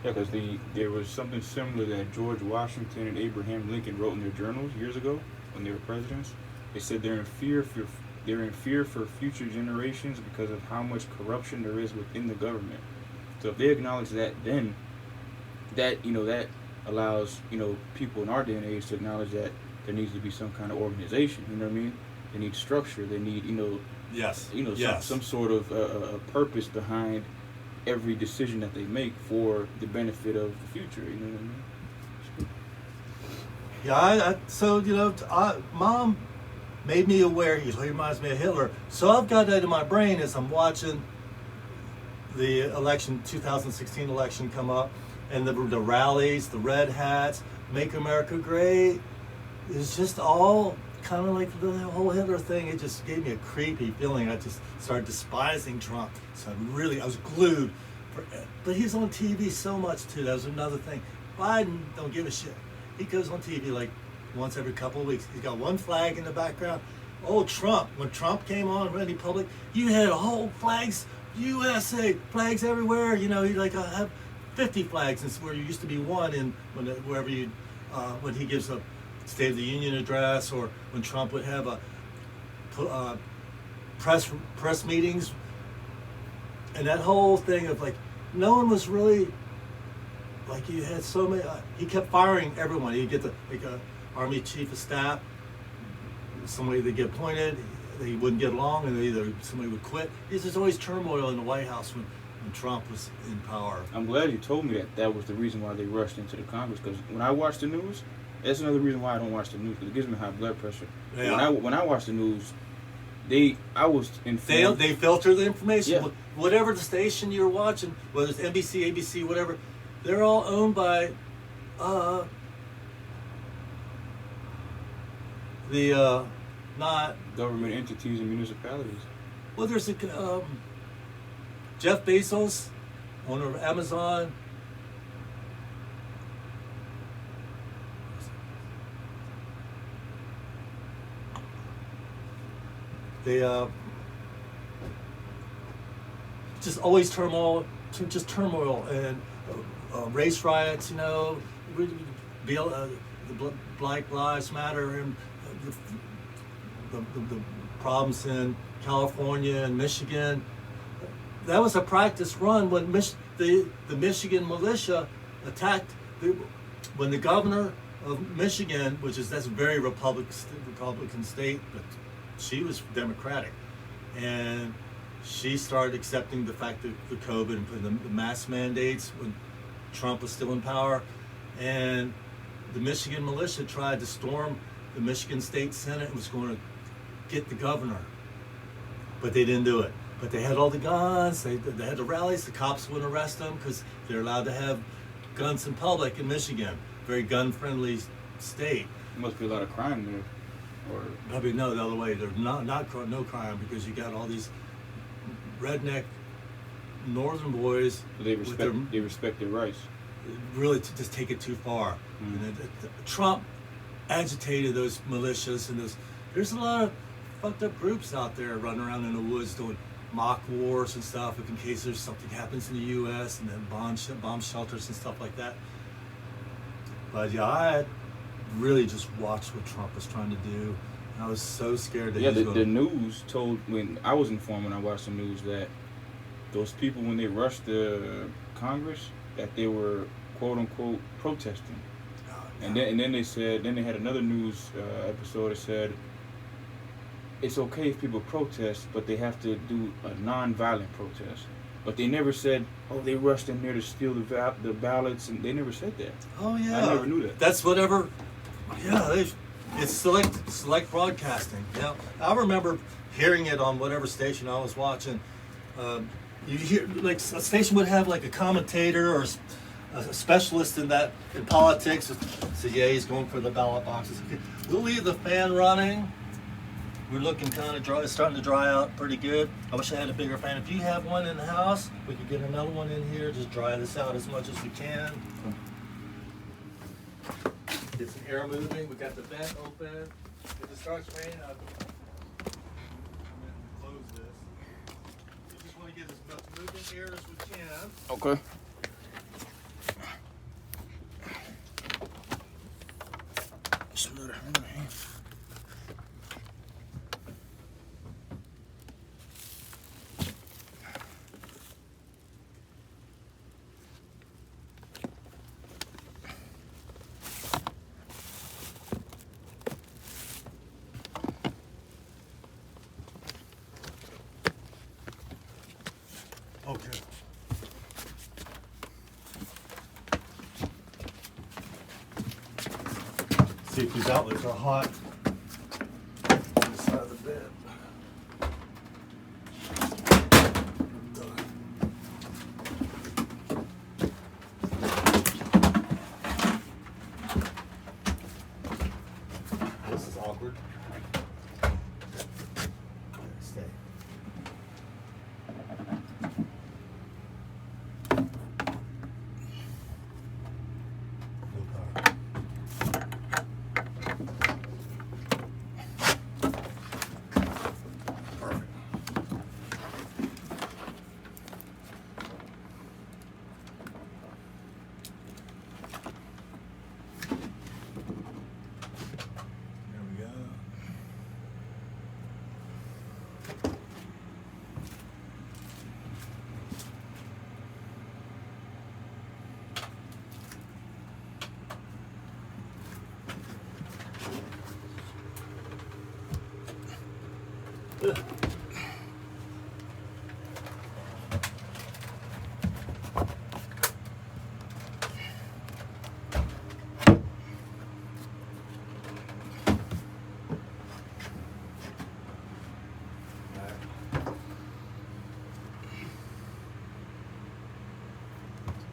Speaker 3: Yeah, because there was something similar that George Washington and Abraham Lincoln wrote in their journals years ago when they were presidents. They said they're in fear for future generations because of how much corruption there is within the government. So if they acknowledge that, then that allows people in our day and age to acknowledge that there needs to be some kind of organization. You know what I mean? They need structure. They need some sort of a purpose behind every decision that they make for the benefit of the future. You know what I mean?
Speaker 2: Yeah. Mom made me aware. He reminds me of Hitler. So I've got that in my brain as I'm watching the election, 2016 election come up, and the rallies, the red hats, make America great. It's just all kind of like the whole Hitler thing. It just gave me a creepy feeling. I just started despising Trump. So I was glued. But he's on TV so much too. That was another thing. Biden don't give a shit. He goes on TV like once every couple of weeks. He's got one flag in the background. Oh, Trump. When Trump came on any public, you had a whole flags, USA, flags everywhere. You have 50 flags, and where you used to be one in when he gives a State of the Union address, or when Trump would have a press meetings, and that whole thing of like, no one was really like, you had so many. He kept firing everyone. He'd get a Army Chief of Staff, somebody that get appointed, they wouldn't get along, and either somebody would quit. There's always turmoil in the White House when Trump was in power.
Speaker 3: I'm glad you told me that was the reason why they rushed into the Congress, because when I watch the news, that's another reason why I don't watch the news, because it gives me high blood pressure.
Speaker 2: Yeah.
Speaker 3: When I watch the news, I was informed.
Speaker 2: They filter the information.
Speaker 3: Yeah.
Speaker 2: Whatever the station you're watching, whether it's NBC, ABC, whatever, they're all owned by the not
Speaker 3: government entities and municipalities.
Speaker 2: Well, there's a Jeff Bezos, owner of Amazon. They just always turmoil and race riots. You know, the Black Lives Matter and the problems in California and Michigan. That was a practice run when the Michigan militia attacked when the governor of Michigan, that's a very Republican state, but she was Democratic, and she started accepting the fact that the COVID and putting the mask mandates when Trump was still in power, and the Michigan militia tried to storm the Michigan State Senate and was going to get the governor, but they didn't do it. But they had all the guns, they had the rallies, the cops wouldn't arrest them because they're allowed to have guns in public in Michigan. Very gun-friendly state.
Speaker 3: There must be a lot of crime there. Or
Speaker 2: probably no, the other way. There's no crime because you got all these redneck northern boys.
Speaker 3: They respect their rights.
Speaker 2: Really, to just take it too far.
Speaker 3: Mm-hmm.
Speaker 2: And Trump agitated those militias and there's a lot of fucked up groups out there running around in the woods doing mock wars and stuff, if in case there's something happens in the U.S. and then bomb shelters and stuff like that. But yeah, I really just watched what Trump was trying to do. And I was so scared that
Speaker 3: the news told, when I was informed when I watched the news, that those people, when they rushed the Congress, that they were quote unquote protesting. And then they said, then they had another news episode that said it's okay if people protest, but they have to do a non-violent protest. But they never said, oh, they rushed in there to steal the ballots, and they never said that.
Speaker 2: Oh yeah,
Speaker 3: I never knew that.
Speaker 2: That's whatever. Yeah, it's select broadcasting. Yeah, I remember hearing it on whatever station I was watching. You hear like a station would have like a commentator or a specialist in politics. So yeah, he's going for the ballot boxes. Okay. We'll leave the fan running. We're looking kind of dry. It's starting to dry out pretty good. I wish I had a bigger fan. If you have one in the house, we could get another one in here. Just dry this out as much as we can. Get some air moving. We got the vent open. If it starts raining, I'm going to close this. We just want to get as much moving air as we can.
Speaker 3: Okay.
Speaker 2: Okay. See if these outlets are hot. On the side of the bed. This is awkward. Stay.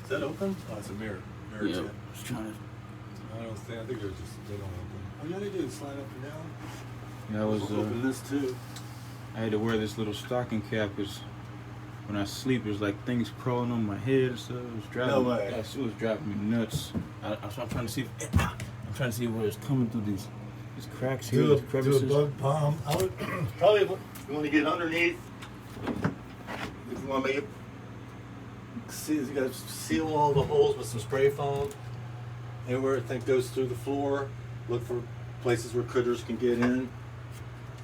Speaker 2: Is that open? Oh, it's a mirror. Mirror
Speaker 3: Yeah,
Speaker 2: tip.
Speaker 3: I was trying to.
Speaker 2: I don't think. I think they're just they don't open. Oh yeah, they do. Slide up and down.
Speaker 3: Yeah, I was.
Speaker 2: Open this too.
Speaker 3: I had to wear this little stocking cap because when I sleep, there's like things crawling on my head and stuff. It was driving.
Speaker 2: No way.
Speaker 3: Yes, it was driving me nuts. So I'm trying to see. I'm trying to see where it's coming through these cracks here.
Speaker 2: Do
Speaker 3: These crevices.
Speaker 2: a bug bomb. I would probably you want to get underneath. If you want to make it. See, you got to seal all the holes with some spray foam. Anywhere it goes through the floor, look for places where critters can get in.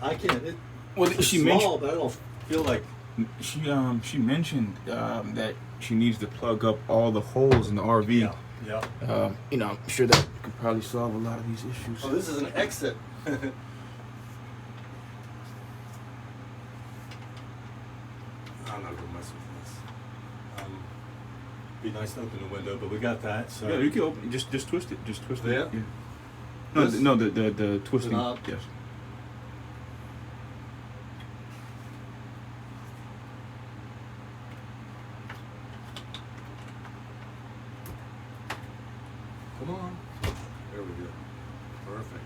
Speaker 2: I can't.
Speaker 3: Well,
Speaker 2: It's
Speaker 3: she
Speaker 2: small,
Speaker 3: mentioned.
Speaker 2: but I don't feel like.
Speaker 3: She mentioned that she needs to plug up all the holes in the RV.
Speaker 2: Yeah.
Speaker 3: I'm sure that could probably solve a lot of these issues.
Speaker 2: Oh, this is an exit. I'm not gonna mess with this. Be nice to open the window, but we got that. So
Speaker 3: Yeah, you can open. Just twist it. Just twist
Speaker 2: Yeah?
Speaker 3: it. Yeah. No,
Speaker 2: This?
Speaker 3: no, the twisting.
Speaker 2: knob?
Speaker 3: Yes.
Speaker 2: Come on. There we go. Perfect.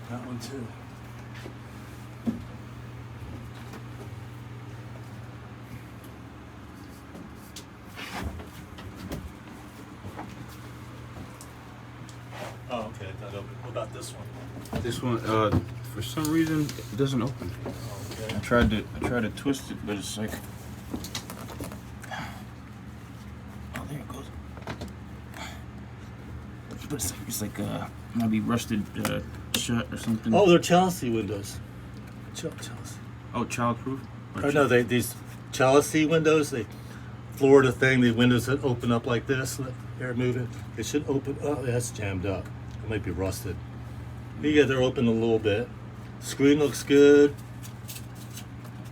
Speaker 2: That one too. Oh, okay. Not open. What about this one?
Speaker 3: This one, for some reason, it doesn't open.
Speaker 2: Okay.
Speaker 3: I tried to twist it, but it's like. Oh, there it goes. But it's like might be rusted shut or something.
Speaker 2: Oh, they're Chelsea windows. Chelsea.
Speaker 3: Oh, childproof.
Speaker 2: Oh no, these Chelsea windows. They Florida thing. The windows that open up like this. Let air move it. It should open. Oh, that's jammed up. It might be rusted. Yeah, they're open a little bit. Screen looks good.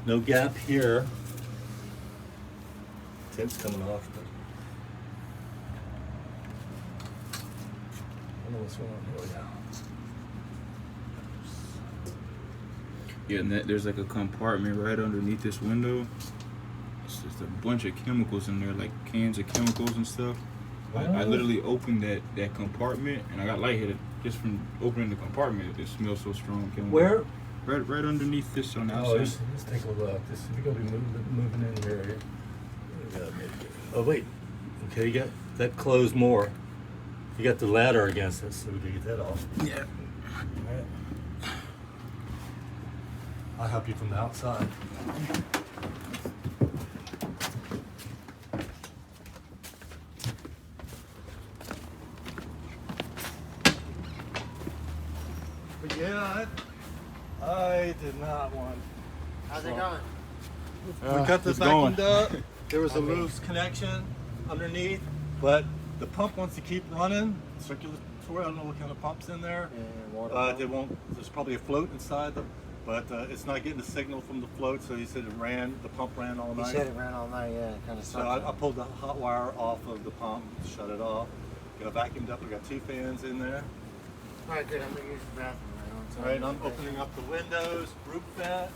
Speaker 2: No gap here. Tint's coming off. But I don't know what's going on here.
Speaker 3: Yeah, and there's like a compartment right underneath this window. It's just a bunch of chemicals in there, like cans of chemicals and stuff. I literally opened that compartment and I got lightheaded just from opening the compartment. It smells so strong. Chemical.
Speaker 2: Where?
Speaker 3: Right underneath this on the
Speaker 2: Oh,
Speaker 3: outside.
Speaker 2: let's take a look. We're gonna be moving in here. Oh wait. Okay, you got that closed more. You got the ladder against it, so we can get that off.
Speaker 3: Yeah.
Speaker 2: All right. I'll help you from the outside. But yeah, I did not want.
Speaker 4: How's it going?
Speaker 2: We cut the
Speaker 3: it's going.
Speaker 2: vacuumed up. There was a loose connection underneath, but the pump wants to keep running. Circulatory, I don't know what kind of pump's in there. They won't. There's probably a float inside them, but it's not getting the signal from the float. So he said the pump ran all
Speaker 4: He
Speaker 2: night.
Speaker 4: said it ran all night, yeah, kind of
Speaker 2: So I pulled the hot wire off of the pump, shut it off. Got vacuumed up. We got 2 fans in there.
Speaker 4: All right, good. I'm gonna use the bathroom right on.
Speaker 2: All right, I'm opening up the windows, roof vent.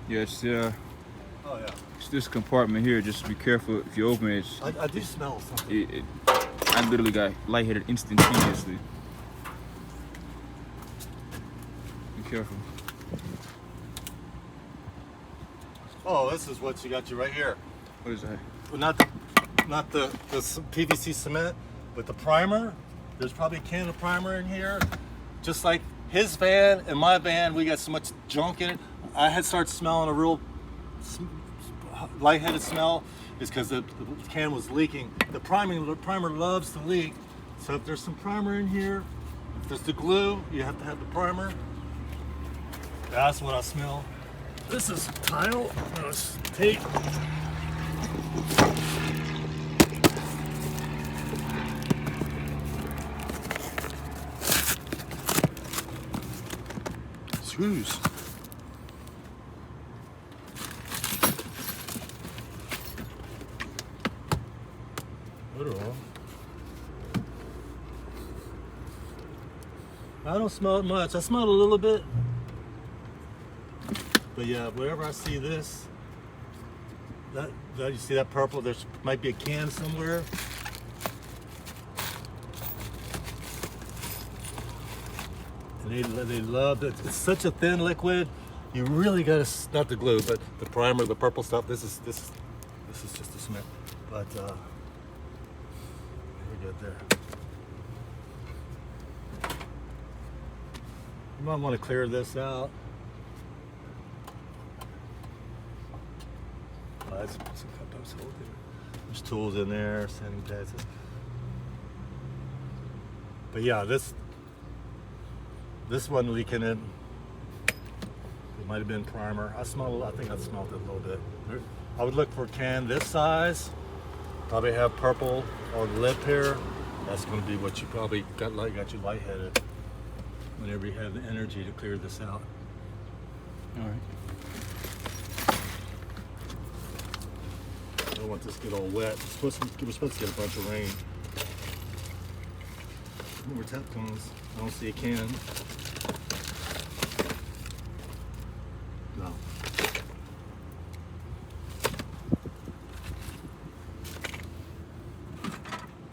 Speaker 3: Yeah, it's
Speaker 2: Oh yeah.
Speaker 3: it's this compartment here. Just be careful if you open it.
Speaker 2: I do smell something.
Speaker 3: I literally got lightheaded instantaneously. Be careful.
Speaker 2: Oh, this is what you got right here.
Speaker 3: What is that?
Speaker 2: Well, not the PVC cement, but the primer. There's probably a can of primer in here. Just like his van and my van, we got so much junk in it. I had started smelling a real lightheaded smell. Is because the can was leaking. The primer loves to leak. So if there's some primer in here, if there's the glue, you have to have the primer. That's what I smell. This is tile. No, it's tape.
Speaker 3: Screws.
Speaker 2: I don't smell it much. I smell it a little bit. But yeah, wherever I see this, that you see that purple, there might be a can somewhere. And they love it. It's such a thin liquid. You really gotta, not the glue, but the primer, the purple stuff. This is just a smell. But we're good there. You might want to clear this out. There's tools in there, sanding pads. But yeah, this one leaking in. It might have been primer. I think I smelled it a little bit. I would look for a can this size. Probably have purple on the lip here. That's going to be what you probably got you lightheaded. Whenever you have the energy to clear this out.
Speaker 3: All right.
Speaker 2: I don't want this to get all wet. We're supposed to get a bunch of rain. More tap cones. I don't see a can. No.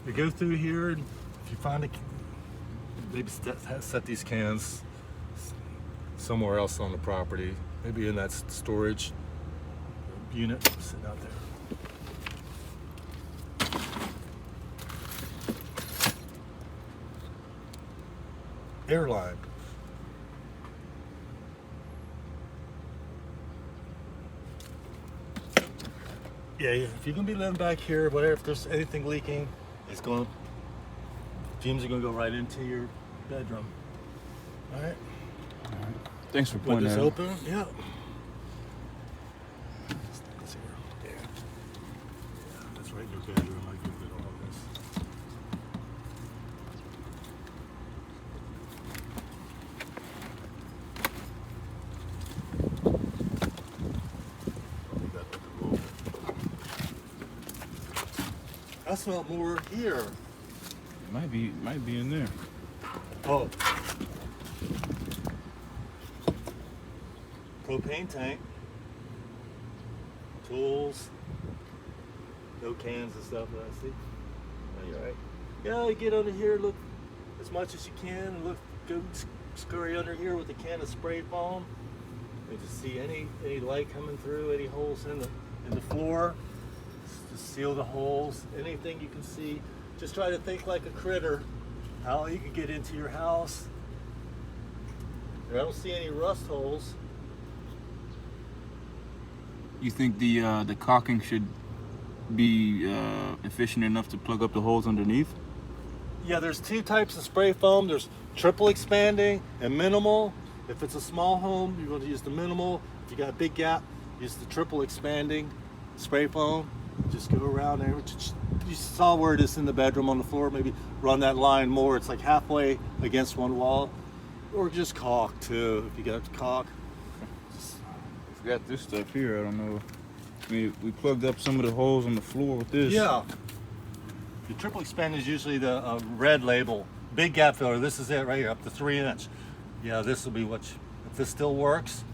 Speaker 2: You go through here, and if you find a, maybe set these cans somewhere else on the property. Maybe in that storage unit sitting out there. Airline. Yeah, if you're gonna be living back here, whatever, if there's anything leaking, fumes are gonna go right into your bedroom. All right.
Speaker 3: Thanks for
Speaker 2: Put
Speaker 3: pointing
Speaker 2: this
Speaker 3: that out.
Speaker 2: open. Yeah. Yeah, that's right in your bedroom. I give it all this. I smell more here.
Speaker 3: It might be in there.
Speaker 2: Oh. Propane tank. Tools. No cans and stuff that I see. Oh, you're right. Yeah, you get under here, look as much as you can, and go scurry under here with a can of spray foam. And to see any light coming through, any holes in the floor. Just seal the holes. Anything you can see. Just try to think like a critter. How you can get into your house. I don't see any rust holes.
Speaker 3: You think the caulking should be efficient enough to plug up the holes underneath?
Speaker 2: Yeah, there's two types of spray foam. There's triple expanding and minimal. If it's a small home, you're going to use the minimal. If you got a big gap, use the triple expanding spray foam. Just go around there. You saw where it is in the bedroom on the floor. Maybe run that line more. It's like halfway against one wall. Or just caulk too, if you got caulk.
Speaker 3: We got this stuff here. I don't know. I mean, we plugged up some of the holes on the floor with this.
Speaker 2: Yeah. The triple expand is usually the red label. Big gap filler. This is it right here, up to 3 inch. Yeah, this will be if this still works,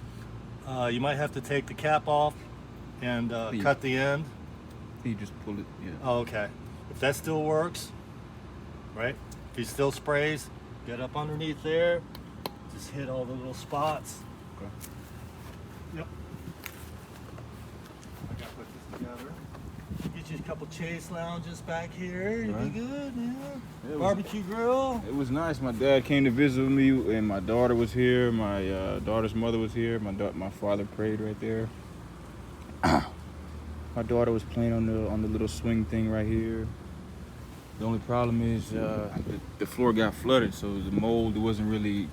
Speaker 2: you might have to take the cap off and cut the end.
Speaker 3: You just pull it, yeah.
Speaker 2: Oh, okay. If that still works, right? If he still sprays, get up underneath there. Just hit all the little spots.
Speaker 3: Okay.
Speaker 2: Yep. I gotta put this together. Get you a couple chase lounges back here. You'll be good, yeah. Barbecue grill.
Speaker 3: It was nice. My dad came to visit me, and my daughter was here. My daughter's mother was here. My father prayed right there. My daughter was playing on the little swing thing right here. The only problem is the floor got flooded, so the mold wasn't really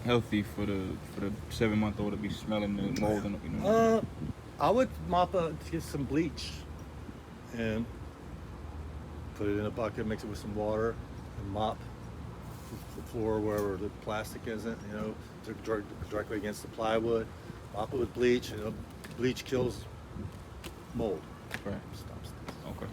Speaker 3: healthy for the 7-month-old to be smelling the mold.
Speaker 2: I would mop get some bleach and put it in a bucket, mix it with some water, and mop the floor wherever the plastic isn't, you know, directly against the plywood. Mop it with bleach, and bleach kills mold.
Speaker 3: Right.
Speaker 2: Stops things.
Speaker 3: Okay.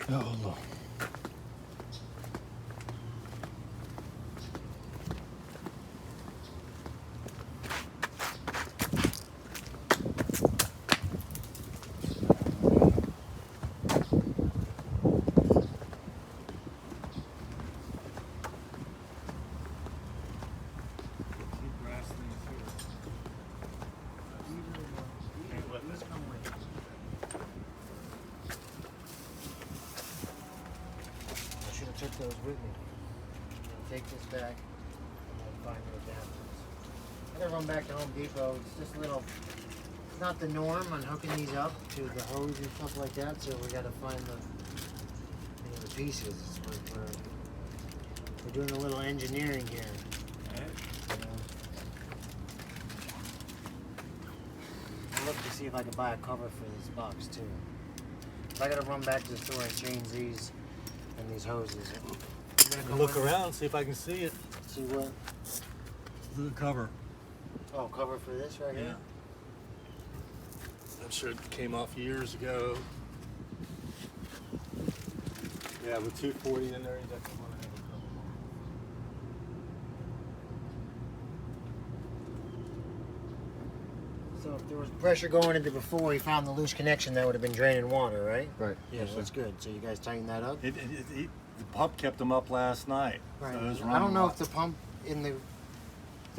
Speaker 2: Oh, look.
Speaker 4: I should have took those with me. Take this back and then find the adapters. I gotta run back to Home Depot. It's just a little. It's not the norm on hooking these up to the hose and stuff like that. So we gotta find the pieces. We're doing a little engineering here. I'll look to see if I can buy a cover for this box too. I gotta run back to the store and change these and these hoses.
Speaker 2: Look around, see if I can see it.
Speaker 4: See what?
Speaker 2: The cover.
Speaker 4: Oh, cover for this right here?
Speaker 2: I'm sure it came off years ago. Yeah, with 240 in there, you definitely want to have a cover.
Speaker 4: So if there was pressure going into before he found the loose connection, that would have been draining water, right?
Speaker 3: Right.
Speaker 4: Yeah, that's good. So you guys tighten that up?
Speaker 2: The pump kept them up last night.
Speaker 4: Right.
Speaker 2: So it was
Speaker 4: I don't know
Speaker 2: running
Speaker 4: if the pump in the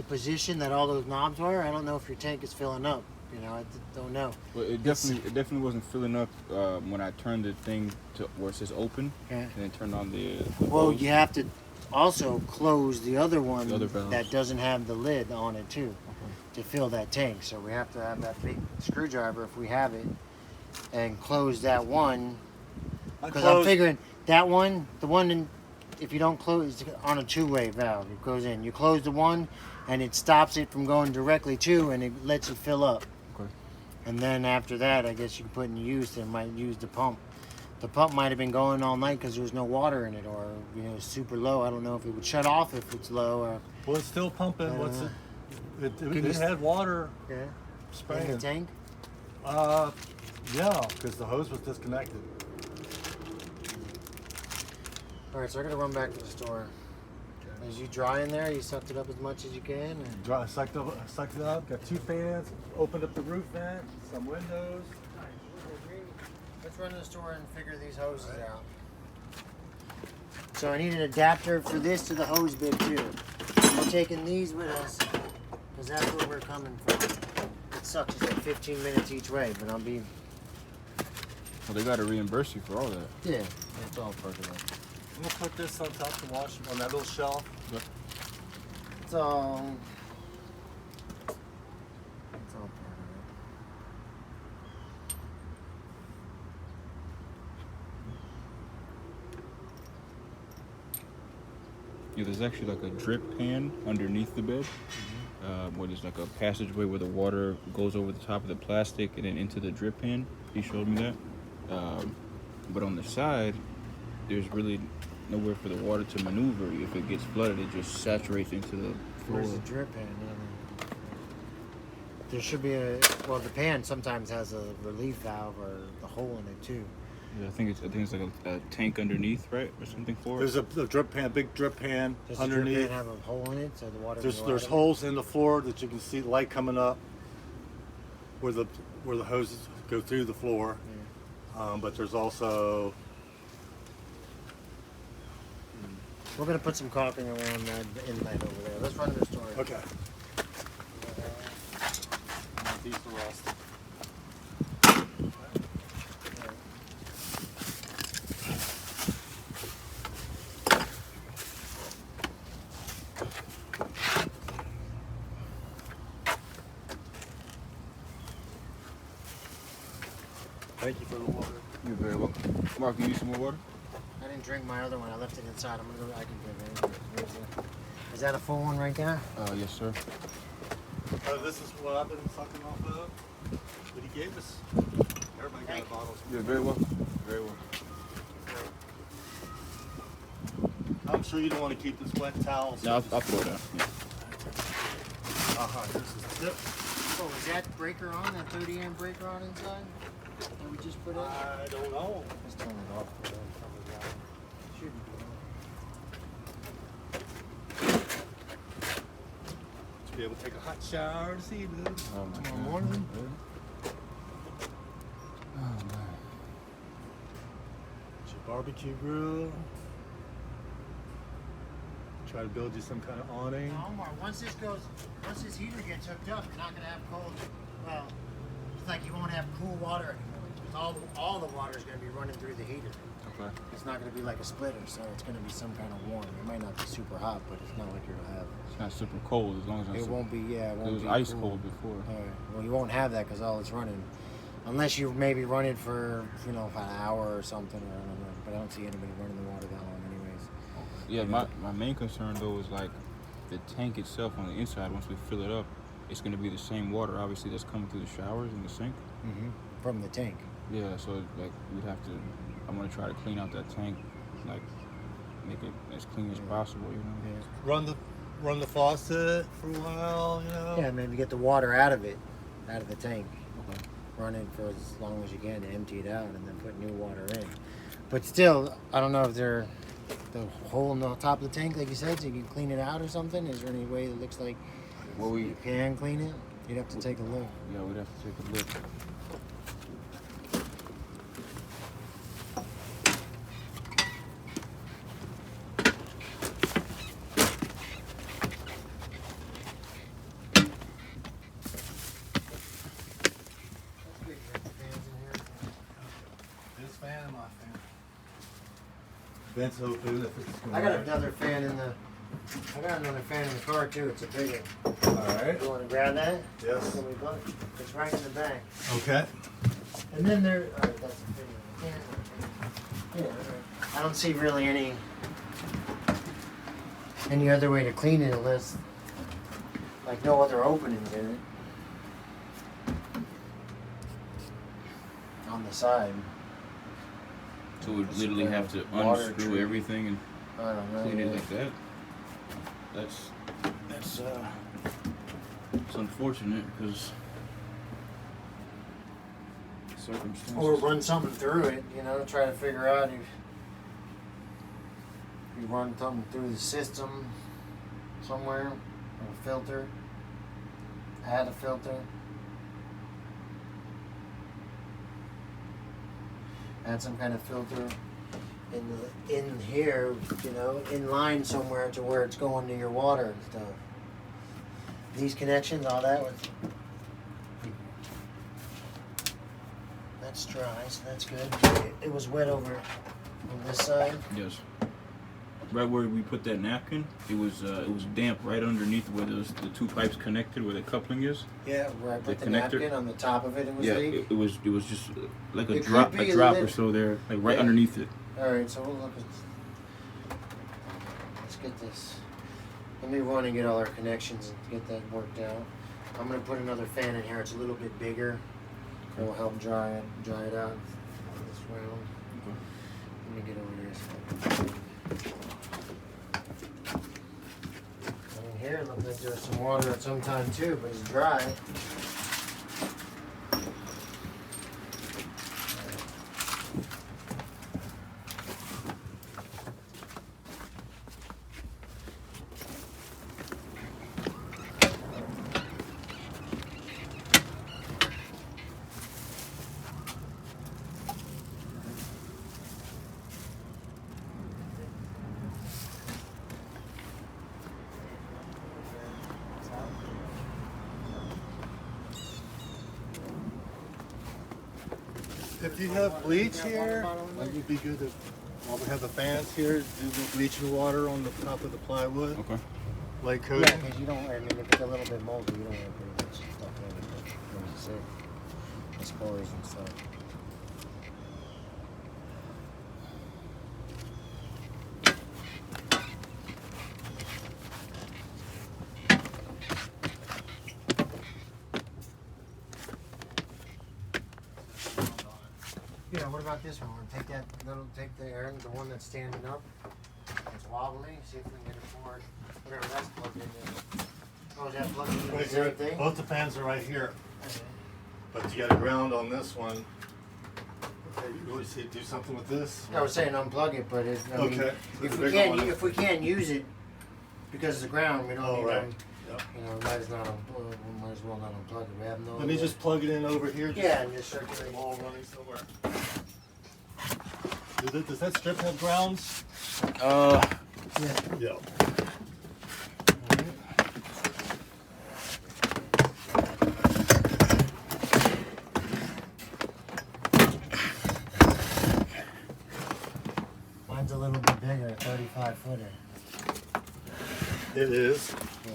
Speaker 4: position that all those knobs are, I don't know if your tank is filling up. You know, I don't know.
Speaker 3: Well, it definitely wasn't filling up when I turned the thing to where it says open,
Speaker 4: Yeah.
Speaker 3: and then turned on the
Speaker 4: Well,
Speaker 3: hose.
Speaker 4: you have to also close the other one
Speaker 3: The other valves.
Speaker 4: that doesn't have the lid on it too, to fill that tank. So we have to have that big screwdriver if we have it, and close that one. Because I'm figuring that one, the one in, if you don't close, it's on a two-way valve. It goes in. You close the one, and it stops it from going directly to, and it lets it fill up.
Speaker 3: Okay.
Speaker 4: And then after that, I guess you can put in use and might use the pump. The pump might have been going all night because there's no water in it, or super low. I don't know if it would shut off if it's low, or
Speaker 2: Well, it's still pumping. What's it?
Speaker 4: Can
Speaker 2: It
Speaker 4: you
Speaker 2: had water
Speaker 4: yeah, in
Speaker 2: spraying.
Speaker 4: the tank.
Speaker 2: Yeah, because the hose was disconnected.
Speaker 4: All right, so I gotta run back to the store. Is you dry in there? You sucked it up as much as you can? Or?
Speaker 2: Sucked it up. Got 2 fans. Opened up the roof vent. Some windows.
Speaker 4: Let's run to the store and figure these hoses out. So I need an adapter for this to the hose bib too. We're taking these with us because that's where we're coming from. It sucks. It's like 15 minutes each way, but I'll be.
Speaker 3: Well, they got to reimburse you for all that.
Speaker 4: Yeah, that's all part of it.
Speaker 2: I'm gonna put this on top to wash on that little shelf.
Speaker 3: Yep.
Speaker 4: It's all. It's all part of
Speaker 3: Yeah, there's actually like a drip pan underneath the bed, where there's like a passageway where the water goes over the top of the plastic and then into the drip pan. He showed me that. But on the side, there's really nowhere for the water to maneuver. If it gets flooded, it just saturates into the floor.
Speaker 4: Where's the drip pan? There should be a. Well, the pan sometimes has a relief valve or the hole in it too.
Speaker 3: Yeah, I think it's like a tank underneath, right, or something for it.
Speaker 2: There's a drip pan, big drip pan
Speaker 4: Does
Speaker 2: underneath.
Speaker 4: the drip pan have a hole in it so the water?
Speaker 2: There's holes in the floor that you can see the light coming up where the hoses go through the floor.
Speaker 4: Yeah.
Speaker 2: But there's also
Speaker 4: We're gonna put some caulking around that inlet over there. Let's run to the store.
Speaker 2: okay. These are rusted. Thank you for the water.
Speaker 3: You're very welcome. Mark, you need some more water?
Speaker 4: I didn't drink my other one. I left it inside. I'm gonna go. I can drink it. Is that a full one right there?
Speaker 3: Yes, sir.
Speaker 2: This is what I've been sucking off of. What he gave us. Everybody got a bottle.
Speaker 3: You're very welcome. Very welcome.
Speaker 2: I'm sure you don't want to keep this wet towel.
Speaker 3: No, I'll throw it out. Yeah.
Speaker 2: This is tip.
Speaker 4: Oh, is that breaker on? That 30 amp breaker on inside? That we just put in?
Speaker 2: I don't know.
Speaker 4: Let's turn it off.
Speaker 2: be able to take a hot shower this evening.
Speaker 4: Tomorrow morning.
Speaker 3: Oh man.
Speaker 2: It's your barbecue grill. Try to build you some kind of awning.
Speaker 4: No, Omar, once this heater gets hooked up, you're not gonna have cold. Well, it's like you won't have cool water anymore. Because all the water is gonna be running through the heater.
Speaker 3: Okay.
Speaker 4: It's not gonna be like a splitter, so it's gonna be some kind of warm. It might not be super hot, but it's not like you'll have.
Speaker 3: It's not super cold as long as
Speaker 4: It won't be. Yeah, it won't
Speaker 3: it was
Speaker 4: be
Speaker 3: ice
Speaker 4: cool.
Speaker 3: cold before.
Speaker 4: All right. Well, you won't have that because all it's running, unless you maybe run it for an hour or something, or I don't know. But I don't see anybody running the water that long, anyways.
Speaker 3: Yeah, my main concern though is like the tank itself on the inside. Once we fill it up, it's going to be the same water, obviously, that's coming through the showers and the sink.
Speaker 4: Mm-hmm. From the tank.
Speaker 3: Yeah, so like we'd have to. I'm gonna try to clean out that tank, like make it as clean as possible. You know.
Speaker 4: Yeah.
Speaker 2: Run the faucet for a while. You know.
Speaker 4: Yeah, maybe get the water out of it, out of the tank.
Speaker 3: Okay.
Speaker 4: Run it for as long as you can to empty it out, and then put new water in. But still, I don't know if they're the hole in the top of the tank, like you said, so you can clean it out or something. Is there any way that looks like you can clean it? You'd have to take a look.
Speaker 3: Yeah, we'd have to take a look.
Speaker 2: This fan and my fan. Vent's open if it's going.
Speaker 4: I got another fan in the car too. It's a big one.
Speaker 2: Alright.
Speaker 4: You want to grab that?
Speaker 2: Yes.
Speaker 4: It's right in the back.
Speaker 2: Okay.
Speaker 4: And then there. All right, that's a big one. Yeah. All right. I don't see really any other way to clean it unless, like, no other openings in it. On the side.
Speaker 3: So we'd literally have to unscrew everything and
Speaker 4: I don't know.
Speaker 3: clean it like that. That's it's unfortunate because circumstances.
Speaker 4: Or run something through it, try to figure out if you run something through the system somewhere, or a filter, add a filter. Add some kind of filter in here, in line somewhere to where it's going to your water and stuff. These connections, all that was. That's dry, so that's good. It was wet over on this side.
Speaker 3: Yes. Right where we put that napkin, it was damp right underneath where the two pipes connected, where the coupling is.
Speaker 4: Yeah, where I put the
Speaker 3: connector.
Speaker 4: napkin on the top of it, it was
Speaker 3: Yeah,
Speaker 4: leak.
Speaker 3: it was just like a
Speaker 4: It
Speaker 3: drop
Speaker 4: could be
Speaker 3: or so there, like right underneath it.
Speaker 4: All right, so we'll look at. Let's get this. Let me run and get all our connections and get that worked out. I'm gonna put another fan in here. It's a little bit bigger. It will help dry it out on this round.
Speaker 3: Okay.
Speaker 4: Let me get over here. In here, it looks like there's some water at some time too, but it's dry.
Speaker 2: If you have bleach here, it would be good to, while we have the fans here, do the bleach and water on the top of the plywood.
Speaker 3: Okay.
Speaker 2: Like coating.
Speaker 4: Yeah, because you don't, if it's a little bit moldy, you don't want to put much stuff in it. What does it say? The spores and stuff. Yeah, what about this one? We'll take take the air, the one that's standing up. It's wobbly. See if we can get it forward. Whatever that's plugged into. Oh, is that plugged into the same thing?
Speaker 2: Both the fans are right here, but you got a ground on this one. Okay, you really see do something with this?
Speaker 4: I was saying unplug it, but I mean,
Speaker 2: Okay.
Speaker 4: if we can't use it because of the ground, we don't need
Speaker 2: right. Yep.
Speaker 4: You know, we might as well not unplug it. We have no.
Speaker 2: Let me just plug it in over here.
Speaker 4: Yeah, and just circulate.
Speaker 2: Wall running somewhere. Does that strip have grounds?
Speaker 4: Yeah.
Speaker 2: Yeah.
Speaker 4: Mine's a little bit bigger, 35 footer.
Speaker 2: It is.
Speaker 4: Yeah.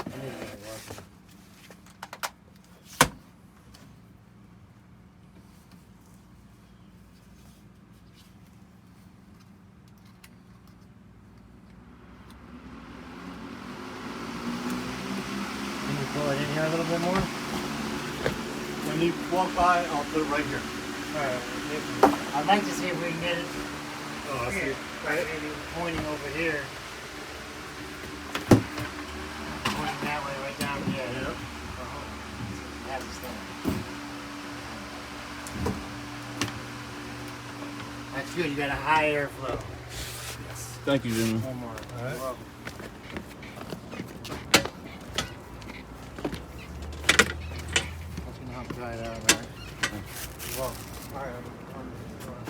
Speaker 4: I need to get it working. Can you pull it in here a little bit more?
Speaker 2: When you walk by, I'll put it right here.
Speaker 4: Alright. I'd like to see if we can get it
Speaker 2: Oh, I see.
Speaker 4: here. Right, maybe pointing over here. Pointing that way, right down here.
Speaker 2: Yep.
Speaker 4: Has a stand. That's good. You got a high airflow.
Speaker 3: Thank you, gentlemen.
Speaker 4: One more.
Speaker 2: All right.
Speaker 4: You're welcome. That's gonna help dry it out, right? You're welcome. All right.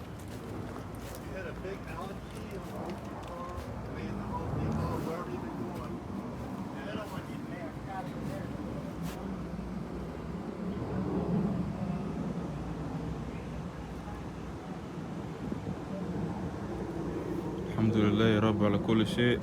Speaker 2: You had a big allergy in the Home Depot, wherever you've been going.
Speaker 4: I don't want you there. Got you there.
Speaker 3: الحمد لله يا رب على كل شيء.